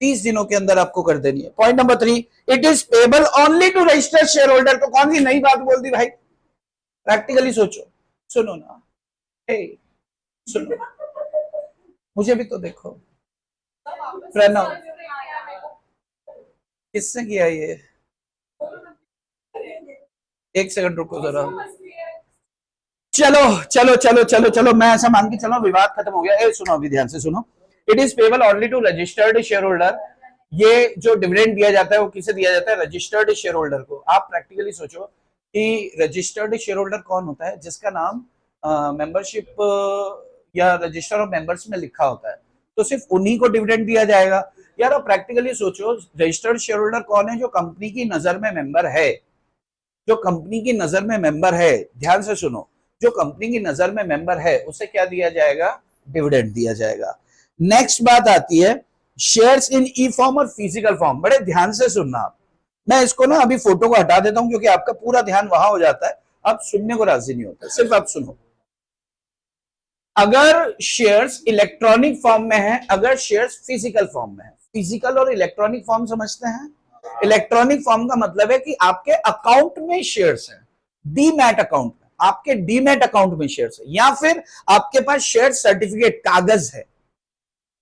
30 दिनों के अंदर आपको कर देनी है। Point number 3, it is payable only to registered share holder. तो कौन सी नई बात बोल दी भाई? प्रैक्टिकली सोचो, सुनो ना, हे सुनो, मुझे भी तो देखो। प्रणव, किसने किया ये? एक सेकंड रुको जरा। चलो चलो चलो चलो चलो, मैं ऐसा मान के चलो विवाद खत्म हो गया। ए सुनो, अभी ध्यान से सुनो। It is payable only to registered share holder. ये जो डिविडेंड दिया जाता है वो किसे दिया जाता है? रजिस्टर्ड शेयर होल्डर को। आप प्रैक्टिकली सोचो कि रजिस्टर्ड शेयर होल्डर कौन होता है? जिसका नाम मेंबरशिप या रजिस्टर ऑफ मेंबर्स में लिखा होता है, तो सिर्फ उन्हीं को डिविडेंड दिया जाएगा। यार आप प्रैक्टिकली सोचो, रजिस्टर्ड शेयर होल्डर कौन है? जो कंपनी की नजर में मेंबर है, जो कंपनी की नजर में मेंबर है। ध्यान से सुनो, जो कंपनी की नजर में मेंबर है उसे क्या दिया जाएगा? डिविडेंड दिया जाएगा। नेक्स्ट बात आती है शेयर्स इन ई फॉर्म और फिजिकल फॉर्म। बड़े ध्यान से सुनना आप। मैं इसको ना अभी फोटो को हटा देता हूं क्योंकि आपका पूरा ध्यान वहां हो जाता है, आप सुनने को राजी नहीं होता। सिर्फ आप सुनो। अगर शेयर्स इलेक्ट्रॉनिक फॉर्म में है, अगर शेयर्स फिजिकल फॉर्म में है, फिजिकल और इलेक्ट्रॉनिक फॉर्म समझते हैं? इलेक्ट्रॉनिक फॉर्म का मतलब है कि आपके अकाउंट में शेयर्स हैं, डीमैट अकाउंट में, आपके डीमैट अकाउंट में शेयर्स है, या फिर आपके पास शेयर सर्टिफिकेट कागज है।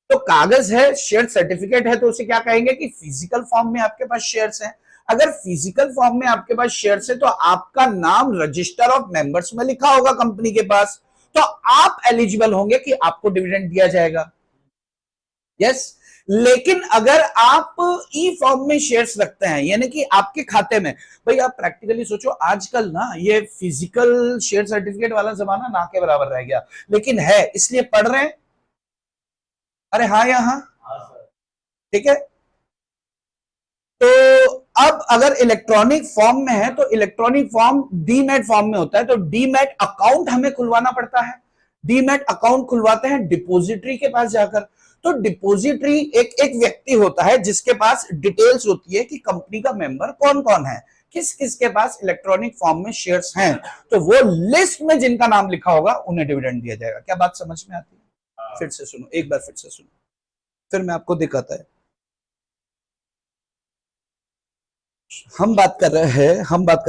तो कागज है, शेयर सर्टिफिकेट है, तो उसे क्या कहेंगे? कि फिजिकल फॉर्म में आपके पास शेयर्स हैं। अगर फिजिकल फॉर्म में आपके पास शेयर्स है तो आपका नाम रजिस्टर ऑफ मेंबर्स में लिखा होगा कंपनी के पास, तो आप एलिजिबल होंगे कि आपको डिविडेंड दिया जाएगा। यस। लेकिन अगर आप ई फॉर्म में शेयर्स रखते हैं, यानी कि आपके खाते में, भाई आप प्रैक्टिकली सोचो, आजकल ना ये फिजिकल शेयर सर्टिफिकेट वाला जमाना ना के बराबर रह गया, लेकिन है, इसलिए पढ़ रहे हैं। अरे हाँ या हाँ? ठीक है। तो अब अगर इलेक्ट्रॉनिक फॉर्म में है तो इलेक्ट्रॉनिक फॉर्म डीमैट फॉर्म में होता है, तो डीमैट अकाउंट हमें खुलवाना पड़ता है। डीमैट अकाउंट खुलवाते हैं डिपॉजिटरी के पास जाकर। तो डिपॉजिटरी एक व्यक्ति होता है जिसके पास डिटेल्स होती है कि कंपनी का मेंबर कौन कौन है, किस किस के पास इलेक्ट्रॉनिक फॉर्म में शेयर्स हैं, तो वो लिस्ट में जिनका नाम लिखा होगा उन्हें डिविडेंड दिया जाएगा। क्या बात समझ में आती है? फिर से सुनो, एक बार फिर से सुनो, फिर मैं आपको दिखाता है। हम बात कर रहे हैं,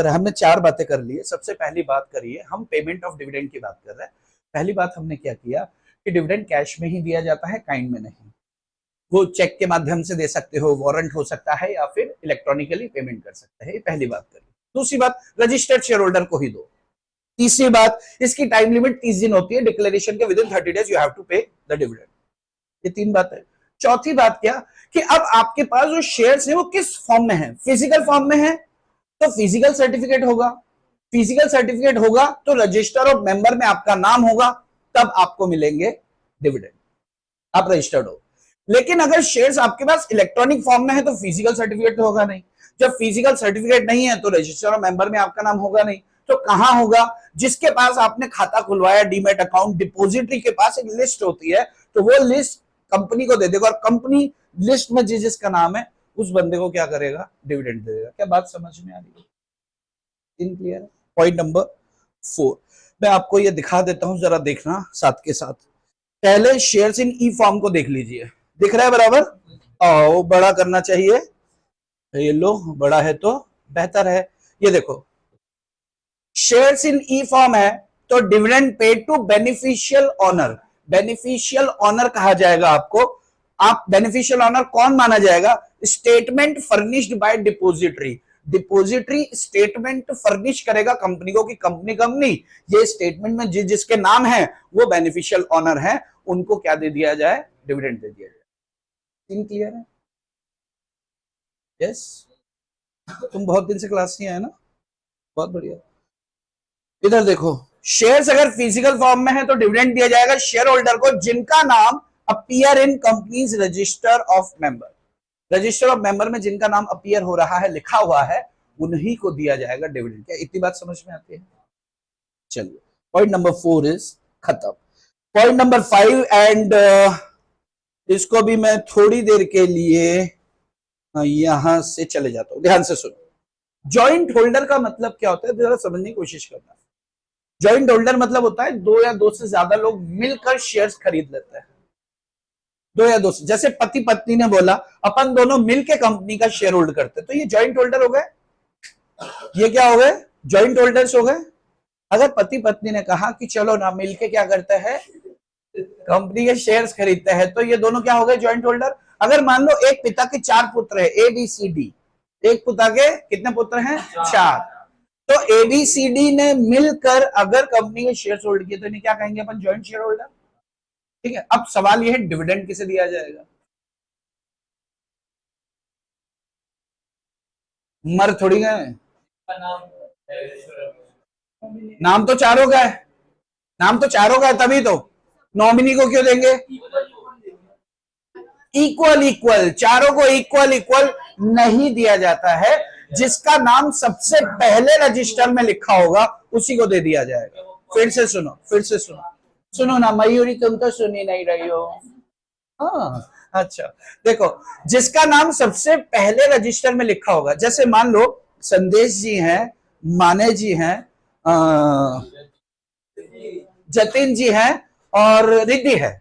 हमने 4 बातें कर ली है। सबसे पहली बात करिए, हम पेमेंट ऑफ डिविडेंड की बात कर रहे हैं। पहली बात हमने क्या किया कि डिविडेंड कैश में ही दिया जाता है, काइंड में नहीं। वो चेक के माध्यम से दे सकते हो, वारंट हो सकता है, या फिर इलेक्ट्रॉनिकली पेमेंट कर सकते हैं। ये पहली बात करिए। दूसरी बात, रजिस्टर्ड शेयर होल्डर को ही दो। तीसरी बात, इसकी टाइम लिमिट 30 दिन होती है, डिक्लेरेशन के within 30 days you have to pay the dividend. ये 3 बात है। चौथी बात क्या कि अब आपके पास जो शेयर्स है वो किस फॉर्म में है? फिजिकल फॉर्म में है तो फिजिकल सर्टिफिकेट होगा, फिजिकल सर्टिफिकेट होगा तो रजिस्टर ऑफ मेंबर में आपका नाम होगा, तब आपको मिलेंगे डिविडेंड, आप रजिस्टर्ड हो। लेकिन अगर शेयर्स आपके पास इलेक्ट्रॉनिक फॉर्म में है तो फिजिकल सर्टिफिकेट तो होगा नहीं। जब फिजिकल सर्टिफिकेट नहीं है तो रजिस्टर ऑफ मेंबर में आपका नाम होगा नहीं। तो कहां होगा? जिसके पास आपने खाता खुलवाया डीमैट अकाउंट, डिपोजिटरी के पास एक लिस्ट होती है, तो वो लिस्ट कंपनी को दे देगा और कंपनी लिस्ट में जिसका नाम है उस बंदे को क्या करेगा, डिविडेंड दे देगा। क्या बात समझ में आ रही है? In clear? पॉइंट नंबर 4 मैं आपको ये दिखा देता हूं, जरा देखना साथ के साथ। पहले शेयर्स इन ई फॉर्म को देख लीजिए, दिख रहा है बराबर? आओ बड़ा करना चाहिए, ये लो बड़ा है तो बेहतर है। ये देखो शेयर्स इन ई फॉर्म है तो dividend paid to beneficial owner, beneficial owner कहा जाएगा आपको। आप बेनिफिशियल ऑनर कौन माना जाएगा? Statement furnished by depository, depository statement furnish करेगा कंपनी को कि कंपनी ये स्टेटमेंट में जिसके नाम है वो बेनिफिशियल ऑनर है, उनको क्या दे दिया जाए, डिविडेंड दे दिया जाए। क्लियर है? यस तुम बहुत दिन से क्लास नहीं आए ना, बहुत बढ़िया। इधर देखो शेयर्स अगर फिजिकल फॉर्म में है तो डिविडेंड दिया जाएगा शेयर होल्डर को जिनका नाम appear in companies register of member, register of member में जिनका नाम अपीयर हो रहा है, लिखा हुआ है, उन्हीं को दिया जाएगा डिविडेंड। क्या इतनी बात समझ में आती है? चलिए पॉइंट नंबर 4 इज खत्म। पॉइंट नंबर 5 एंड इसको भी मैं थोड़ी देर के लिए यहां से चले जाता हूं, ध्यान से सुनो। जॉइंट होल्डर का मतलब क्या होता है, जरा समझने की कोशिश करना। जॉइंट होल्डर मतलब होता है दो या दो से ज्यादा लोग मिलकर शेयर्स खरीद लेते हैं, दो या दो से, जैसे पति पत्नी ने बोला अपन दोनों मिलके कंपनी का शेयर होल्ड करते, तो ये जॉइंट होल्डर हो गए। ये क्या हो गए? जॉइंट होल्डर्स हो गए। अगर पति पत्नी ने कहा कि चलो ना मिलके क्या करते हैं, कंपनी के शेयर्स खरीदते हैं, तो ये दोनों क्या हो गए, जॉइंट होल्डर। अगर मान लो एक पिता के 4 पुत्र है, ए बी सी डी, एक पिता के कितने पुत्र हैं? 4। तो एबीसीडी ने मिलकर अगर कंपनी के शेयर होल्ड किए तो इन्हें क्या कहेंगे अपन, जॉइंट शेयर होल्डर। ठीक है, अब सवाल यह है डिविडेंड किसे दिया जाएगा? मर थोड़ी गए, नाम तो चारों का है, नाम तो चारों का है, तभी तो नॉमिनी को क्यों देंगे? इक्वल इक्वल, चारों को इक्वल इक्वल नहीं दिया जाता है, जिसका नाम सबसे पहले रजिस्टर में लिखा होगा उसी को दे दिया जाएगा। फिर से सुनो, फिर से सुनो, सुनो ना मयूरी, तुम तो सुनी नहीं रही हो। हाँ अच्छा, देखो जिसका नाम सबसे पहले रजिस्टर में लिखा होगा, जैसे मान लो संदेश जी हैं, माने जी हैं, जतिन जी हैं और रिद्धि है,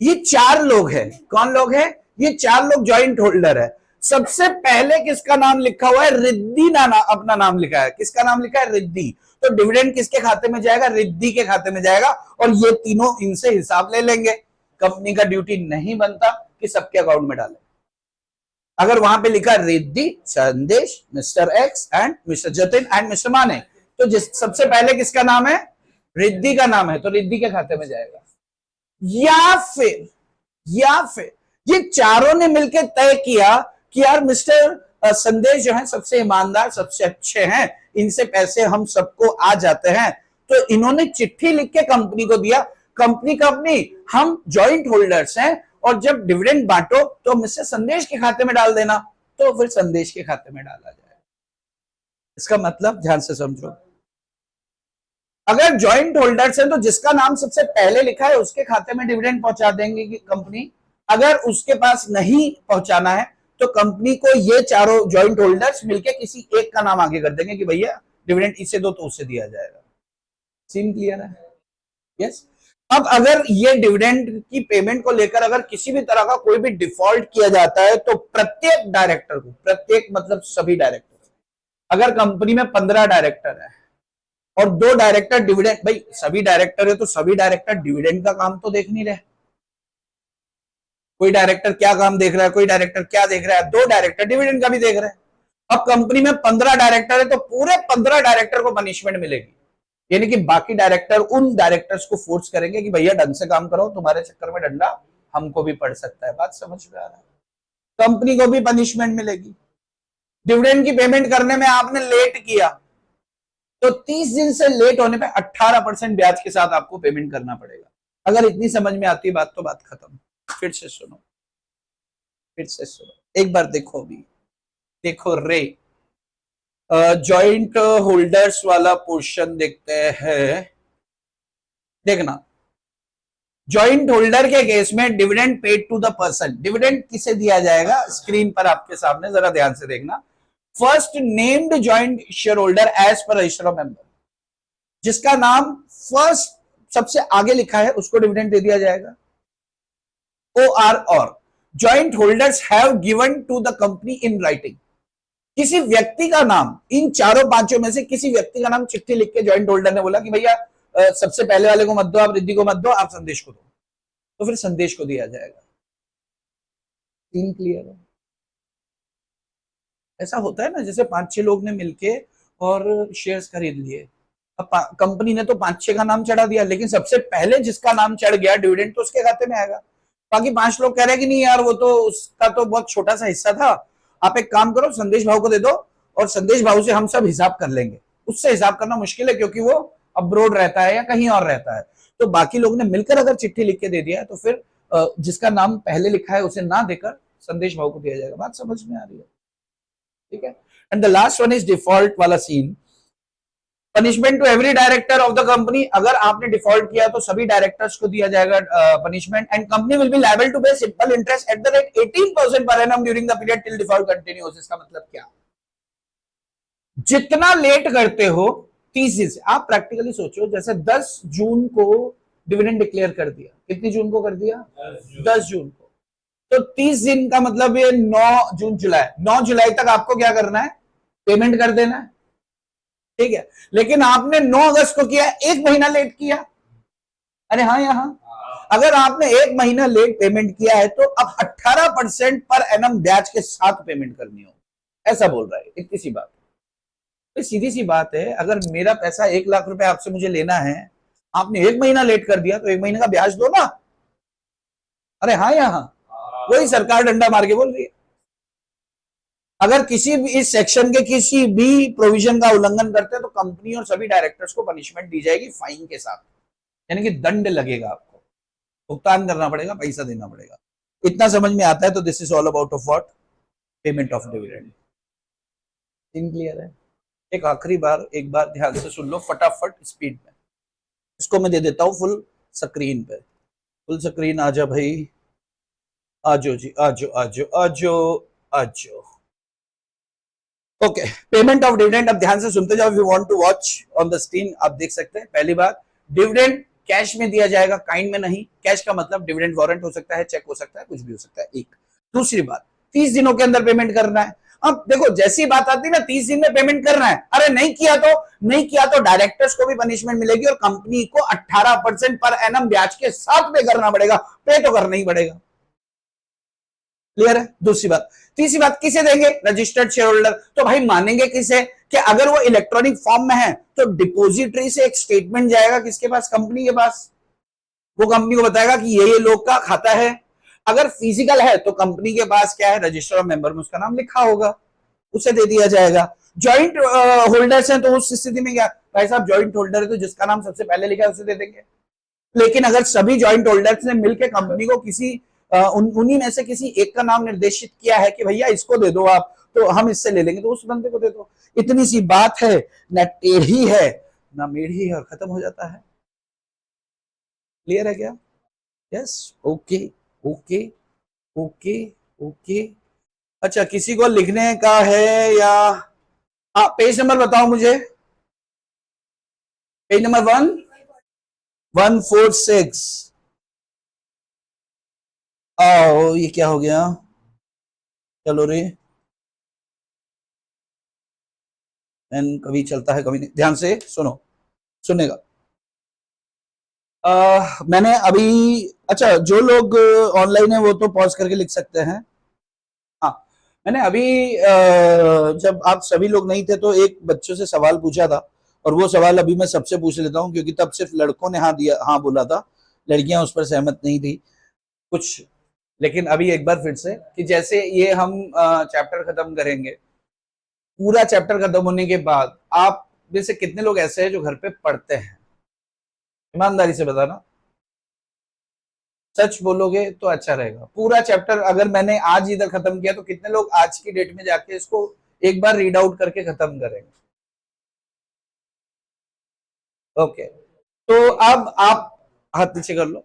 ये 4 लोग हैं। कौन लोग हैं? ये 4 लोग जॉइंट होल्डर है। सबसे पहले किसका नाम लिखा हुआ है? रिद्धि ना अपना नाम लिखा है। किसका नाम लिखा है? रिद्धि। तो डिविडेंड किसके खाते में जाएगा? रिद्धि के खाते में जाएगा, और ये तीनों इनसे हिसाब ले लेंगे। कंपनी का ड्यूटी नहीं बनता कि सबके अकाउंट में डाले। अगर वहां पे लिखा रिद्धि, संदेश, mister x and mister Jatin and mister माने, तो जिस सबसे पहले किसका नाम है? रिद्धि का नाम है, तो रिद्धि के खाते में जाएगा। या फिर ये चारों ने मिलकर तय किया कि यार मिस्टर संदेश जो है सबसे ईमानदार, सबसे अच्छे हैं, इनसे पैसे हम सबको आ जाते हैं, तो इन्होंने चिट्ठी लिख के कंपनी को दिया, कंपनी हम जॉइंट होल्डर्स हैं और जब डिविडेंड बांटो तो मिस्टर संदेश के खाते में डाल देना, तो फिर संदेश के खाते में डाला जाए। इसका मतलब ध्यान से समझो, अगर जॉइंट होल्डर्स हैं तो जिसका नाम सबसे पहले लिखा है उसके खाते में डिविडेंड पहुंचा देंगे कि कंपनी। अगर उसके पास नहीं पहुंचाना है तो कंपनी को ये चारों जॉइंट होल्डर्स मिलके किसी एक का नाम आगे कर देंगे कि भैया डिविडेंड इसे दो तो उसे दिया जाएगा। सीन क्लियर है? यस। अब अगर ये डिविडेंड की पेमेंट को लेकर अगर किसी भी तरह का कोई भी डिफॉल्ट किया जाता है तो प्रत्येक डायरेक्टर को, प्रत्येक मतलब सभी डायरेक्टर, अगर कंपनी में 15 डायरेक्टर है और 2 डायरेक्टर डिविडेंड, भाई सभी डायरेक्टर है तो सभी डायरेक्टर डिविडेंड का काम तो देख नहीं रहे। कोई डायरेक्टर क्या काम देख रहा है, कोई डायरेक्टर क्या देख रहा है, 2 डायरेक्टर डिविडेंड का भी देख रहे हैं। अब कंपनी में 15 डायरेक्टर है तो पूरे 15 डायरेक्टर को पनिशमेंट मिलेगी, यानी कि बाकी डायरेक्टर उन डायरेक्टर्स को फोर्स करेंगे कि भैया ढंग से काम करो, तुम्हारे चक्कर में डंडा हमको भी पड़ सकता है। बात समझ में आ रहा है? कंपनी को भी पनिशमेंट मिलेगी। डिविडेंड की पेमेंट करने में आपने लेट किया तो 30 दिन से लेट होने पे 18% ब्याज के साथ आपको पेमेंट करना पड़ेगा। अगर इतनी समझ में आती है बात तो बात खत्म। फिर से सुनो, फिर से सुनो, एक बार देखो, भी देखो रे, जॉइंट होल्डर्स वाला पोर्शन देखते हैं। देखना, जॉइंट होल्डर के केस में dividend paid to the person, dividend किसे दिया जाएगा स्क्रीन पर आपके सामने, जरा ध्यान से देखना। First named joint share holder as per register of member, जिसका नाम फर्स्ट सबसे आगे लिखा है उसको डिविडेंड दे दिया जाएगा। और joint holders have given to the company in writing, किसी व्यक्ति का नाम, इन चारों पांचों में से किसी व्यक्ति का नाम चिट्ठी लिख के जॉइंट होल्डर ने बोला कि भैया सबसे पहले वाले को मत दो, आप रिद्धि को मत दो, आप संदेश को दो, तो फिर संदेश को दिया जाएगा। सीन क्लियर है? ऐसा होता है ना, जैसे 5-6 लोग ने मिलके और शेयर्स खरीद लिए, अब कंपनी ने तो 5-6 का नाम चढ़ा दिया, लेकिन सबसे पहले जिसका नाम चढ़ गया डिविडेंड तो उसके खाते में आएगा। बाकी 5 लोग कह रहे हैं कि नहीं यार वो तो उसका तो बहुत छोटा सा हिस्सा था, आप एक काम करो संदेश भाव को दे दो और संदेश भाव से हम सब हिसाब कर लेंगे। उससे हिसाब करना मुश्किल है क्योंकि वो अब्रोड रहता है या कहीं और रहता है, तो बाकी लोग ने मिलकर अगर चिट्ठी लिख के दे दिया है तो फिर जिसका नाम पहले लिखा है उसे ना देकर संदेश भाव को दिया जाएगा। बात समझ में आ रही है? ठीक है। And the last one is default वाला scene, punishment to every director of the company, अगर आपने डिफॉल्ट किया तो सभी डायरेक्टर्स को दिया जाएगा punishment. And company will be liable to pay simple interest at the rate 18% per annum during the period till default continues. इसका मतलब क्या, जितना लेट करते हो 30 दिन से, आप प्रैक्टिकली सोचो, जैसे 10 जून को डिविडेंड डिक्लेयर कर दिया, कितनी जून को कर दिया, 10 जून को, तो 30 दिन का मतलब ये 9 जून जुलाई, 9 जुलाई तक आपको क्या करना है, पेमेंट कर देना है। ठीक है, लेकिन आपने 9 अगस्त को किया, 1 महीना लेट किया। अरे हाँ, यहां अगर आपने 1 महीना लेट पेमेंट किया है तो अब 18% पर एनम ब्याज के साथ पेमेंट करनी हो, ऐसा बोल रहा है। इतनी सी बात, तो सीधी सी बात है, अगर मेरा पैसा 1 लाख रुपए आपसे मुझे लेना है, आपने 1 महीना लेट कर दिया तो 1 महीने का ब्याज दो ना। अरे हाँ, यहां वही सरकार डंडा मार के बोल रही है। अगर किसी भी इस सेक्शन के किसी भी प्रोविजन का उल्लंघन करते हैं तो कंपनी और सभी डायरेक्टर्स को पनिशमेंट दी जाएगी फाइन के साथ, यानी कि दंड लगेगा, आपको भुगतान करना पड़ेगा, पैसा देना पड़ेगा। इतना समझ में आता है तो this is all about of what, payment of dividend. In clear है? एक आखिरी बार, एक बार ध्यान से सुन लो फटाफट स्पीड में, इसको मैं दे देता हूं फुल स्क्रीन पे। फुल स्क्रीन आ जा भाई, आजो जी, आजो आजो आजो आजो। ओके, पेमेंट ऑफ डिविडेंड, अब ध्यान से सुनते जाओ। You want to watch on the screen, आप देख सकते हैं। पहली बात, डिविडेंड कैश में दिया जाएगा, काइंड में नहीं। कैश का मतलब डिविडेंड वारंट हो सकता है, चेक हो सकता है, कुछ भी हो सकता है। एक दूसरी बात, 30 दिनों के अंदर पेमेंट करना है। अब देखो जैसी बात आती है ना, 30 दिन में पेमेंट करना है, अरे नहीं किया तो डायरेक्टर्स को भी पनिशमेंट मिलेगी और कंपनी को 18% पर एनम ब्याज के साथ पे करना पड़ेगा, पे तो करना ही पड़ेगा। क्लियर है? दूसरी बात, तीसरी बात, किसे देंगे, रजिस्टर्ड शेयर होल्डर। तो भाई मानेंगे किसे, कि अगर वो इलेक्ट्रॉनिक फॉर्म में है तो डिपोजिटरी से एक स्टेटमेंट जाएगा किसके पास, कंपनी के पास, वो कंपनी को बताएगा कि ये लोग का खाता है। अगर फिजिकल है तो कंपनी के पास क्या है, रजिस्टर ऑफ मेंबर में उसका नाम लिखा होगा, उसे दे दिया जाएगा। ज्वाइंट होल्डर्स हैं तो उस स्थिति में क्या, भाई साहब ज्वाइंट होल्डर है तो जिसका नाम सबसे पहले लिखा है उसे दे देंगे। लेकिन अगर सभी ज्वाइंट होल्डर्स ने मिलकर कंपनी को किसी उन्हीं में से किसी एक का नाम निर्देशित किया है कि भैया इसको दे दो आप, तो हम इससे ले लेंगे, तो उस बंदे को दे दो। इतनी सी बात है, ना टेढ़ी है ना मेढ़ी है, और खत्म हो जाता है। क्लियर है क्या? Yes, okay okay okay okay. अच्छा, किसी को लिखने का है या, हाँ पेज नंबर बताओ मुझे, पेज नंबर 146। आओ, ये क्या हो गया, चलो रे, एंड कभी चलता है कभी नहीं। ध्यान से सुनो, सुनेगा। मैंने अभी, अच्छा जो लोग ऑनलाइन है वो तो पॉज करके लिख सकते हैं। हाँ, मैंने अभी जब आप सभी लोग नहीं थे तो एक बच्चों से सवाल पूछा था, और वो सवाल अभी मैं सबसे पूछ लेता हूँ, क्योंकि तब सिर्फ लड़कों ने हाँ दिया, हाँ बोला था, लड़कियां उस पर सहमत नहीं थी कुछ। लेकिन अभी एक बार फिर से, कि जैसे ये हम चैप्टर खत्म करेंगे, पूरा चैप्टर खत्म होने के बाद आप में से कितने लोग ऐसे हैं जो घर पे पढ़ते हैं, ईमानदारी से बताना, सच बोलोगे तो अच्छा रहेगा। पूरा चैप्टर अगर मैंने आज इधर खत्म किया तो कितने लोग आज की डेट में जाके इसको एक बार रीड आउट करके खत्म करेंगे। ओके, तो अब आप हाथ पीछे कर लो।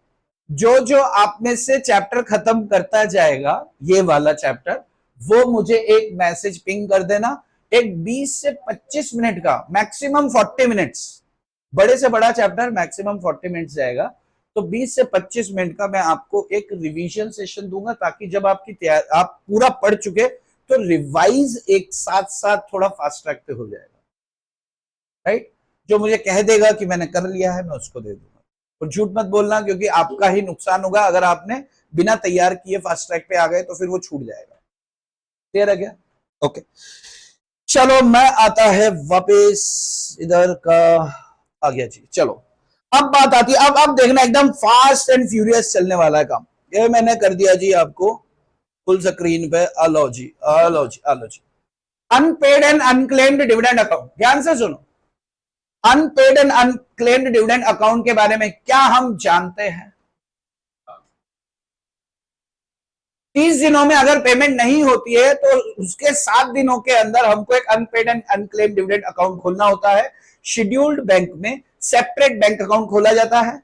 जो जो आप में से चैप्टर खत्म करता जाएगा, ये वाला चैप्टर, वो मुझे एक मैसेज पिंग कर देना। एक 20 से 25 मिनट का, मैक्सिमम 40 मिनट्स, बड़े से बड़ा चैप्टर मैक्सिमम 40 मिनट्स जाएगा, तो 20 से 25 मिनट का मैं आपको एक रिवीजन सेशन दूंगा, ताकि जब आपकी तैयार आप पूरा पढ़ चुके तो रिवाइज एक साथ साथ थोड़ा फास्ट ट्रैक पे हो जाएगा, राइट। जो मुझे कह देगा कि मैंने कर लिया है, मैं उसको दे दूंगा। और झूठ मत बोलना, क्योंकि आपका ही नुकसान होगा। अगर आपने बिना तैयार किए फास्ट ट्रैक पे आ गए तो फिर वो छूट जाएगा। क्लियर है क्या? ओके, चलो मैं आता है वापस इधर का, आ गया जी। चलो अब बात आती है, अब देखना एकदम फास्ट एंड फ्यूरियस चलने वाला है काम। ये मैंने कर दिया जी आपको फुल स्क्रीन पे। आलो जी, आलो जी, आलो जी। Unpaid and unclaimed dividend account, ध्यान से सुनो। Unpaid and unclaimed dividend account के बारे में क्या हम जानते हैं? 30 दिनों में अगर पेमेंट नहीं होती है तो उसके 7 दिनों के अंदर हमको एक unpaid and unclaimed dividend account खोलना होता है। शेड्यूल्ड बैंक में सेपरेट बैंक अकाउंट खोला जाता है,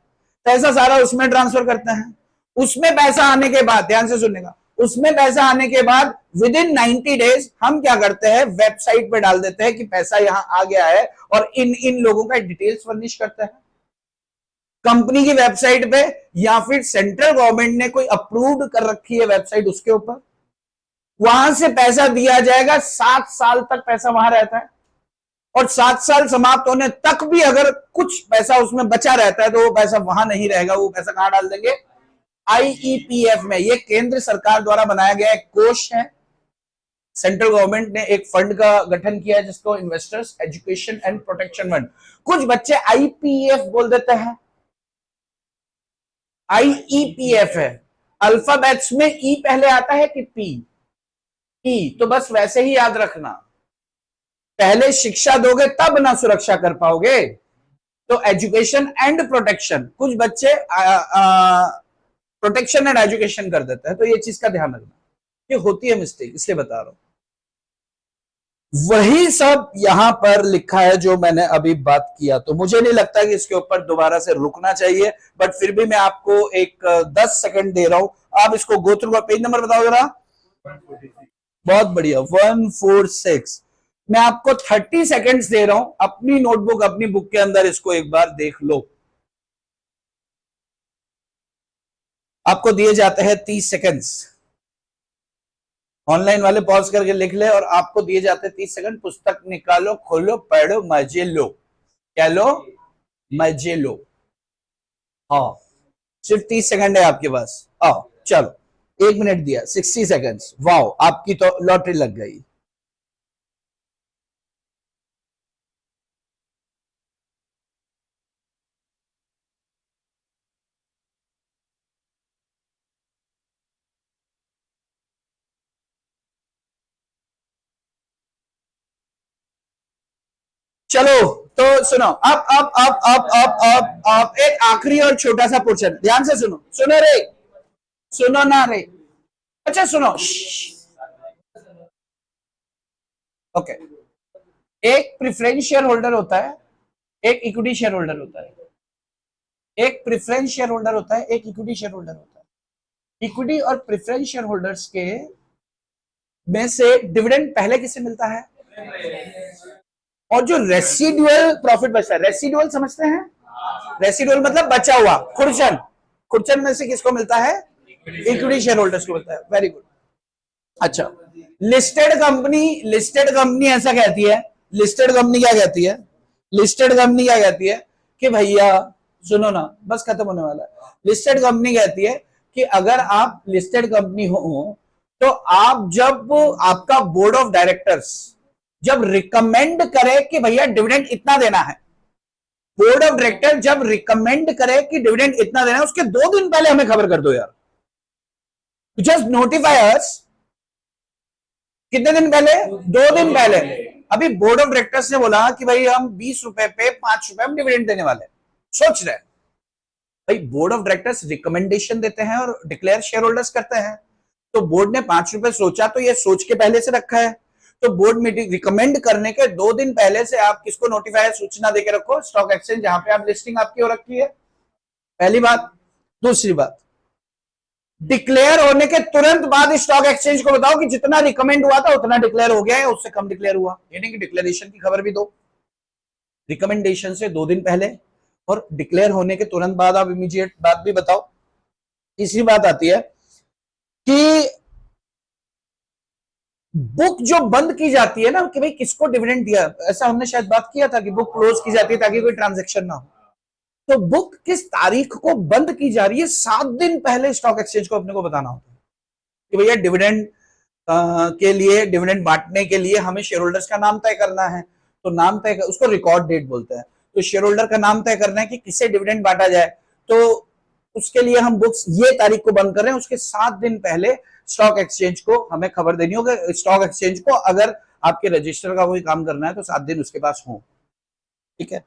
पैसा सारा उसमें ट्रांसफर करते हैं। उसमें पैसा आने के बाद, ध्यान से सुनेगा, उसमें पैसा आने के बाद विद इन 90 डेज हम क्या करते हैं, वेबसाइट पे डाल देते हैं कि पैसा यहां आ गया है, और इन लोगों का डिटेल्स फर्निश करते हैं कंपनी की वेबसाइट पे, या फिर सेंट्रल गवर्नमेंट ने कोई अप्रूव्ड कर रखी है वेबसाइट, उसके ऊपर वहां से पैसा दिया जाएगा। 7 साल तक पैसा वहां रहता है, और 7 साल समाप्त होने तक भी अगर कुछ पैसा उसमें बचा रहता है तो वो पैसा वहां नहीं रहेगा, वो पैसा कहां डाल देंगे, आईईपीएफ में। ये केंद्र सरकार द्वारा बनाया गया एक कोष है। सेंट्रल गवर्नमेंट ने एक फंड का गठन किया है जिसको investors education and protection fund. कुछ बच्चे आईपीएफ बोल देते हैं, आईईपीएफ है। अल्फाबेट्स में ई पहले आता है कि पी? ई, तो बस वैसे ही याद रखना, पहले शिक्षा दोगे तब ना सुरक्षा कर पाओगे। तो एजुकेशन एंड प्रोटेक्शन, कुछ बच्चे प्रोटेक्शन एंड एजुकेशन कर देते हैं, तो ये चीज का ध्यान रखना, ये होती है मिस्टेक, इसलिए बता रहा हूं। वही सब यहां पर लिखा है जो मैंने अभी बात किया, तो मुझे नहीं लगता कि इसके ऊपर दोबारा से रुकना चाहिए, बट फिर भी मैं आपको एक 10 सेकंड दे रहा हूं, आप इसको गो थ्रू। पेज नंबर बताओ जरा। बहुत बढ़िया, 146। मैं आपको 30 सेकंड्स दे रहा हूं, अपनी नोटबुक अपनी बुक के अंदर इसको एक बार देख लो। आपको दिए जाते हैं 30 सेकंड्स। ऑनलाइन वाले पॉज करके लिख ले, और आपको दिए जाते हैं 30 सेकंड। पुस्तक निकालो, खोलो, पढ़ो, मजे लो। क्या लो? मजे लो। हाँ, सिर्फ 30 सेकंड है आपके पास। आओ चलो, 1 मिनट दिया, 60 सेकंड्स। वाओ, आपकी तो लॉटरी लग गई। चलो तो सुनो, अब एक आखिरी और छोटा सा पोर्शन, ध्यान से सुनो। सुनो रे, सुनो ना रे, अच्छा सुनो। ओके, एक प्रेफरेंस शेयर होल्डर होता है, एक इक्विटी शेयर होल्डर होता है। एक प्रेफरेंस शेयर होल्डर होता है, एक इक्विटी शेयर होल्डर होता है। इक्विटी और प्रेफरेंस शेयर होल्डर्स के में से डिविडेंड पहले किसे मिलता है? और जो रेसिडुअल प्रॉफिट बचता है, रेसिडुअल समझते हैं? रेसिडुअल मतलब बचा हुआ, खुर्चन, खुर्चन में से किसको मिलता है? इक्विटी शेयर होल्डर्स को मिलता है। Very good. अच्छा, लिस्टेड कंपनी ऐसा कहती है, लिस्टेड कंपनी क्या कहती है, लिस्टेड कंपनी क्या कहती है कि भैया सुनो ना, बस खत्म होने वाला है। लिस्टेड कंपनी कहती है कि अगर आप लिस्टेड कंपनी हो तो आप, जब आपका बोर्ड ऑफ डायरेक्टर्स जब रिकमेंड करे कि भैया डिविडेंड इतना देना है, बोर्ड ऑफ डायरेक्टर जब रिकमेंड करे कि डिविडेंड इतना देना है, उसके 2 दिन पहले हमें खबर कर दो यार। जस्ट नोटिफाई अस। कितने दिन पहले? 2 दिन पहले। अभी बोर्ड ऑफ डायरेक्टर्स ने बोला कि भाई हम 20 रुपए पे 5 रुपए हम डिविडेंड देने वाले, सोच रहे हैं भाई। बोर्ड ऑफ डायरेक्टर्स रिकमेंडेशन देते हैं और डिक्लेयर शेयर होल्डर्स करते हैं। तो बोर्ड ने 5 रुपए सोचा, तो ये सोच के पहले से रखा है। तो बोर्ड मीटिंग रिकमेंड करने के 2 दिन पहले से आप किसको नोटिफाई सूचना देके रखो, स्टॉक एक्सचेंज जहां पे आप लिस्टिंग आपकी हो रखी है, पहली बात। दूसरी बात, डिक्लेयर होने के तुरंत बाद स्टॉक एक्सचेंज को बताओ कि जितना रिकमेंड हुआ था उतना डिक्लेयर हो गया है, उससे कम डिक्लेयर हुआ, यानी कि डिक्लेरेशन की खबर भी दो। रिकमेंडेशन से 2 दिन पहले और डिक्लेयर होने के तुरंत बाद आप इमीडिएट बात भी बताओ। तीसरी बात आती है कि बुक जो बंद की जाती है ना कि भाई किसको डिविडेंड दिया, ऐसा हमने शायद बात किया था कि बुक क्लोज की जाती है ताकि कोई ट्रांजैक्शन ना हो। तो बुक किस तारीख को बंद की जा रही है, 7 दिन पहले स्टॉक एक्सचेंज को अपने को बताना होता है कि भैया डिविडेंड के लिए, डिविडेंड बांटने के लिए हमें शेयर होल्डर्स का नाम तय करना है। तो नाम तय, उसको रिकॉर्ड डेट बोलते हैं। तो शेयर होल्डर का नाम तय करना है कि किसे डिविडेंड बांटा जाए, तो उसके लिए हम बुक्स ये तारीख को बंद कर रहे हैं, उसके 7 दिन पहले स्टॉक एक्सचेंज को हमें खबर देनी होगी। स्टॉक एक्सचेंज को अगर आपके रजिस्टर का कोई काम करना है तो 7 दिन उसके पास हो। ठीक है।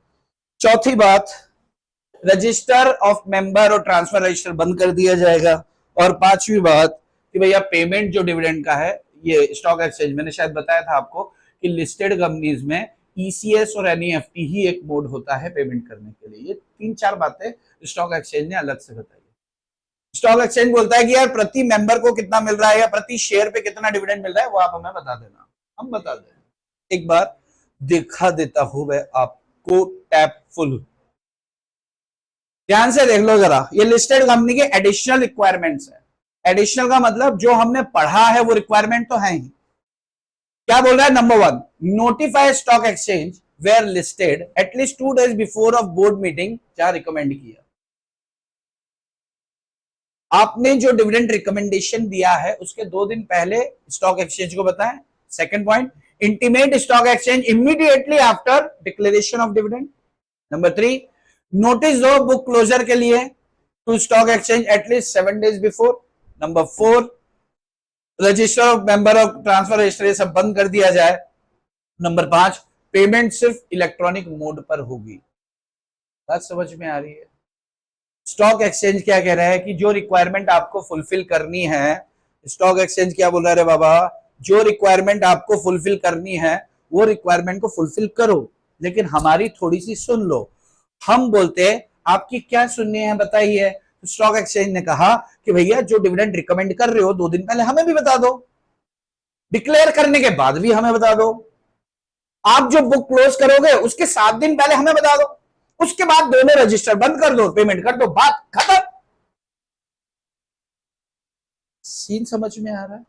चौथी बात, रजिस्टर ऑफ मेंबर और ट्रांसफर रजिस्टर बंद कर दिया जाएगा। और पांचवी बात कि भैया पेमेंट जो डिविडेंड का है, ये स्टॉक एक्सचेंज, मैंने शायद बताया था आपको कि लिस्टेड कंपनीज में ईसीएस और एनईएफटी ही एक मोड होता है पेमेंट करने के लिए। ये 3-4 बातें स्टॉक एक्सचेंज ने अलग से बताई। स्टॉक एक्सचेंज बोलता है कि यार प्रति मेंबर को कितना मिल रहा है या प्रति शेयर पे कितना डिविडेंड मिल रहा है, वो आप हमें बता देना, हम बता दें। एक बार दिखा देता हूं मैं आपको टैप फुल, ध्यान से देख लो जरा। ये लिस्टेड कंपनी के एडिशनल रिक्वायरमेंट्स है। एडिशनल का मतलब जो हमने पढ़ा है वो रिक्वायरमेंट तो है ही। क्या बोल रहा है? Number 1, notify stock exchange where listed at least 2 days before of board meeting, क्या रिकमेंड किया। आपने जो डिविडेंड रिकमेंडेशन दिया है उसके 2 दिन पहले स्टॉक एक्सचेंज को बताएं। Second point, intimate stock exchange immediately after declaration of dividend. Number 3, notice दो बुक क्लोजर के लिए to stock exchange at least 7 days before. Number 4, register of member of transfer register ये सब बंद कर दिया जाए। नंबर 5, पेमेंट सिर्फ इलेक्ट्रॉनिक मोड पर होगी। बात समझ में आ रही है? स्टॉक एक्सचेंज क्या कह रहा है कि जो रिक्वायरमेंट आपको फुलफिल करनी है, स्टॉक एक्सचेंज क्या बोल रहा है बाबा, जो रिक्वायरमेंट आपको फुलफिल करनी है वो रिक्वायरमेंट को फुलफिल करो, लेकिन हमारी थोड़ी सी सुन लो। हम बोलते आपकी क्या सुननी है बताइए। तो स्टॉक एक्सचेंज ने कहा कि भैया जो डिविडेंड रिकमेंड कर रहे हो 2 दिन पहले हमें भी बता दो, डिक्लेयर करने के बाद भी हमें बता दो, आप जो बुक क्लोज करोगे उसके 7 दिन पहले हमें बता दो, उसके बाद दोनों रजिस्टर बंद कर दो, पेमेंट कर दो, बात खत्म। सीन समझ में आ रहा है?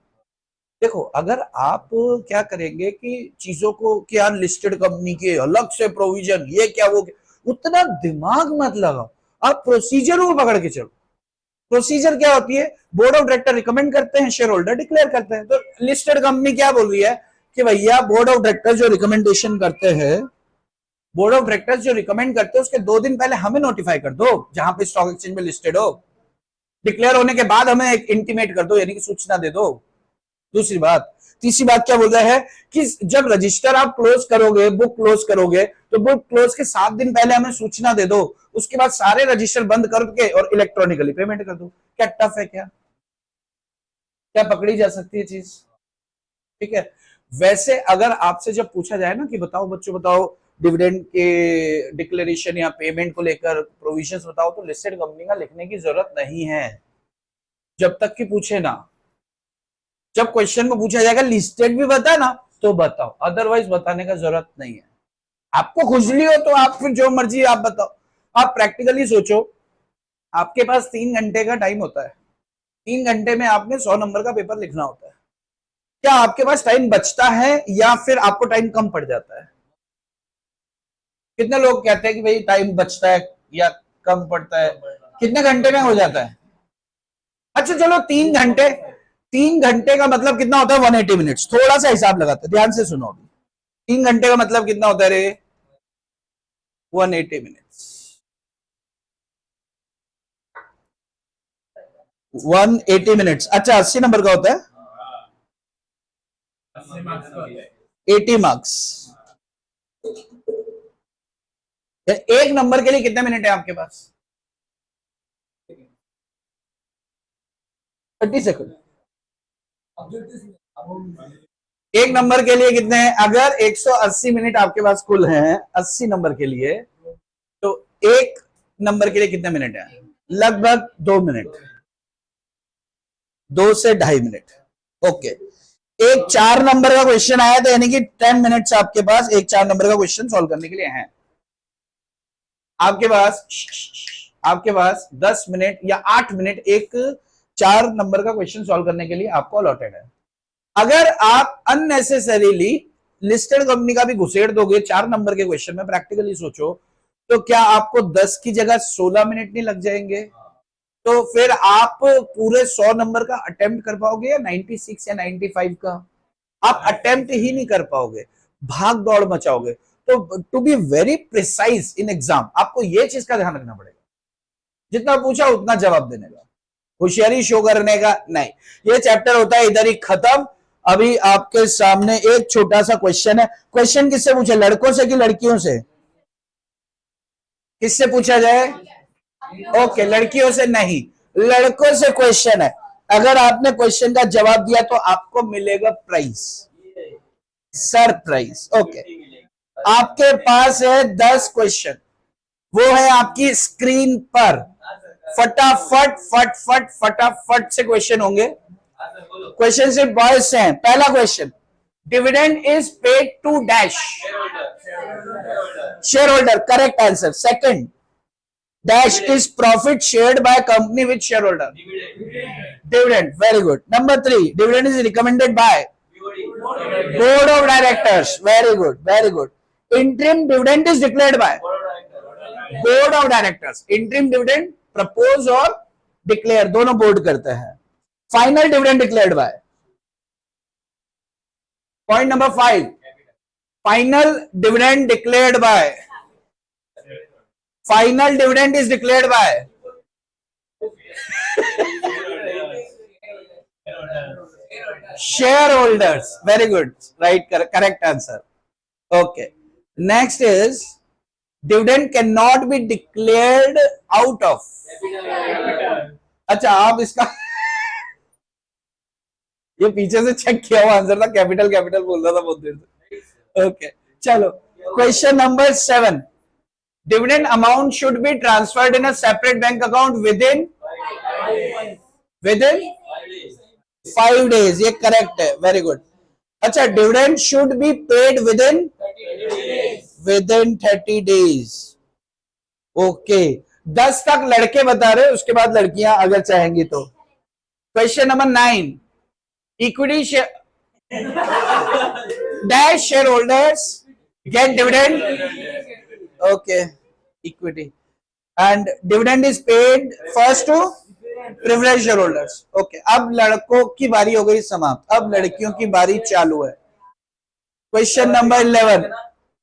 देखो, अगर आप क्या करेंगे कि चीजों को कि यार लिस्टेड कंपनी के अलग से प्रोविजन, ये क्या वो क्या, उतना दिमाग मत लगाओ, आप प्रोसीजर को पकड़ के चलो। प्रोसीजर क्या होती है? बोर्ड ऑफ डायरेक्टर रिकमेंड करते हैं, शेयर होल्डर डिक्लेयर करते हैं। तो लिस्टेड कंपनी क्या बोल रही है कि भैया बोर्ड ऑफ डायरेक्टर जो रिकमेंडेशन करते हैं, बोर्ड ऑफ डायरेक्टर्स जो रिकमेंड करते हैं उसके 2 दिन पहले हमें नोटिफाई कर दो जहां पे स्टॉक एक्सचेंज में लिस्टेड हो, डिक्लेयर होने के बाद हमें एक इंटीमेट कर दो, यानी कि सूचना दे दो। दूसरी बात, तीसरी बात क्या बोल रहा है कि जब रजिस्टर आप क्लोज करोगे, बुक क्लोज करोगे, तो बुक क्लोज के 7 दिन पहले हमें सूचना दे दो, उसके बाद सारे रजिस्टर बंद करके और इलेक्ट्रॉनिकली पेमेंट कर दो। क्या टफ है? क्या क्या पकड़ी जा सकती है चीज? ठीक है। वैसे अगर आपसे जब पूछा जाए ना कि बताओ बच्चों बताओ डिविडेंड के डिक्लेरेशन या पेमेंट को लेकर प्रोविजंस बताओ, तो लिस्टेड कंपनी का लिखने की जरूरत नहीं है जब तक कि पूछे ना। जब क्वेश्चन में पूछा जाएगा लिस्टेड भी बता ना तो बताओ, अदरवाइज बताने का जरूरत नहीं है। आपको खुजली हो तो आप फिर जो मर्जी आप बताओ। आप प्रैक्टिकली सोचो, आपके पास 3 घंटे का टाइम होता है, 3 घंटे में आपने 100 नंबर का पेपर लिखना होता है। क्या आपके पास टाइम बचता है या फिर आपको टाइम कम पड़ जाता है? कितने लोग कहते हैं कि भाई टाइम बचता है या कम पड़ता है? कितने घंटे में हो जाता है? अच्छा चलो 3 घंटे, 3 घंटे का मतलब कितना होता है? 180 मिनट्स। थोड़ा सा हिसाब लगाते हैं, ध्यान से सुनो अभी। 3 घंटे का मतलब कितना होता है रे? 180 मिनट्स। 180 मिनट्स। अच्छा 80 नंबर का होता है, 80 मार्क्स। एक नंबर के लिए कितने मिनट है आपके पास? 30 सेकंड। एक नंबर के लिए कितने हैं? अगर 180 मिनट आपके पास कुल हैं 80 नंबर के लिए, तो एक नंबर के लिए कितने मिनट है? लगभग 2 मिनट, 2 से 2.5 मिनट। ओके, एक 4 नंबर का क्वेश्चन आया तो यानी कि 10 मिनट्स आपके पास एक 4 नंबर का क्वेश्चन सॉल्व करने के लिए है। आपके पास 10 मिनट या 8 मिनट एक 4 नंबर का क्वेश्चन सॉल्व करने के लिए आपको अलॉटेड है। अगर आप अननेसेसरीली लिस्टेड कंपनी का भी घुसेड़ दोगे 4 नंबर के क्वेश्चन में, प्रैक्टिकली सोचो, तो क्या आपको 10 की जगह 16 मिनट नहीं लग जाएंगे? तो फिर आप पूरे 100 नंबर का अटेम्प्ट कर पाओगे या 96 या 95 का? आप अटेम्प्ट ही नहीं कर पाओगे, भाग दौड़ मचाओगे। तो to be very precise in exam, आपको यह चीज का ध्यान रखना पड़ेगा, जितना पूछा उतना जवाब देने का, होशियारी शो करने का नहीं। ये चैप्टर होता है इधर ही खत्म। अभी आपके सामने एक छोटा सा क्वेश्चन है। क्वेश्चन किससे पूछे, लड़कों से कि लड़कियों से? किससे पूछा जाए? ओके, लड़कियों से नहीं, लड़कों से क्वेश्चन है। अगर आपने क्वेश्चन का जवाब दिया तो आपको मिलेगा प्राइज, सरप्राइज। ओके, आपके पास है 10 क्वेश्चन, वो है आपकी स्क्रीन पर। फटाफट फटफट फटाफट से क्वेश्चन होंगे। क्वेश्चन सिर्फ बॉयज से हैं। पहला question, dividend is paid to dash share holder, correct answer. Second, dash is profit shared by company with share holder, dividend, very good. Number 3, dividend is recommended by board of directors, very good very good. Interim dividend is declared by board of directors. Interim dividend propose और declare दोनों board करते हैं। Final dividend declared by, point number 5, final dividend declared by, final dividend is declared bye share holders, very good, right, correct answer. Okay, next is dividend can not be declared out of. अच्छा, आप इसका ये पीछे से check किया हुआ answer था, capital capital बोल रहा था बहुत देर से। ओके, चलो question number 7, dividend amount should be transferred in a separate bank account within 5 days, ये करेक्ट है, वेरी गुड। अच्छा, dividend should be paid with in 30 days। Okay, 10 तक लड़के बता रहे, उसके बाद लड़कियां अगर चाहेंगी तो। Question number 9, equity share dash shareholders get dividend, okay, equity, and dividend is paid first to privilege shareholders. Okay, अब लड़कों की बारी हो गई समाप्त, अब लड़कियों की बारी चालू है। क्वेश्चन नंबर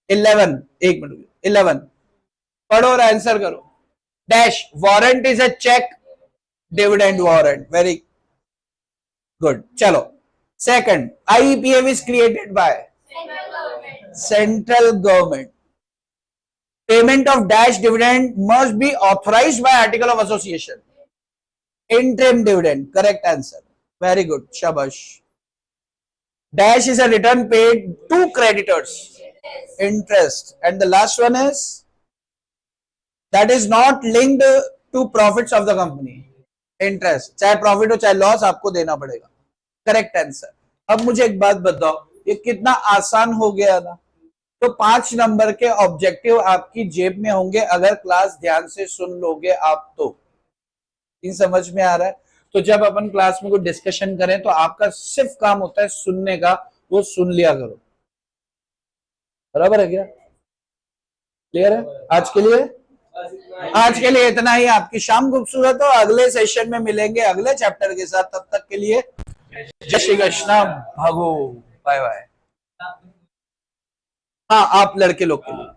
11, एक मिनट, 11 पढ़ो और आंसर करो। Dash warrant is a cheque dividend warrant, very good. चलो, second, IEPF is created by central government. Payment of dash dividend must be authorised by article of association. Interim dividend, correct answer, very good, shabash. Dash is a return paid to creditors, interest, and the last one is that is not linked to profits of the company, interest, चाहे profit हो चाहे loss आपको देना पड़ेगा, correct answer. अब मुझे एक बात बताओ, ये कितना आसान हो गया ना। तो 5 नंबर के ऑब्जेक्टिव आपकी जेब में होंगे अगर क्लास ध्यान से सुन लोगे आप तो। समझ में आ रहा है? तो जब अपन क्लास में कोई डिस्कशन करें तो आपका सिर्फ काम होता है सुनने का, वो सुन लिया करो, बराबर है क्या? क्लियर है? आज के लिए इतना ही। आपकी शाम खूबसूरत हो, अगले सेशन में मिलेंगे अगले चैप्टर के साथ। तब तक के लिए जय श्री कृष्णा, भागो, बाय बाय। हाँ, आप लड़के लोग के लिए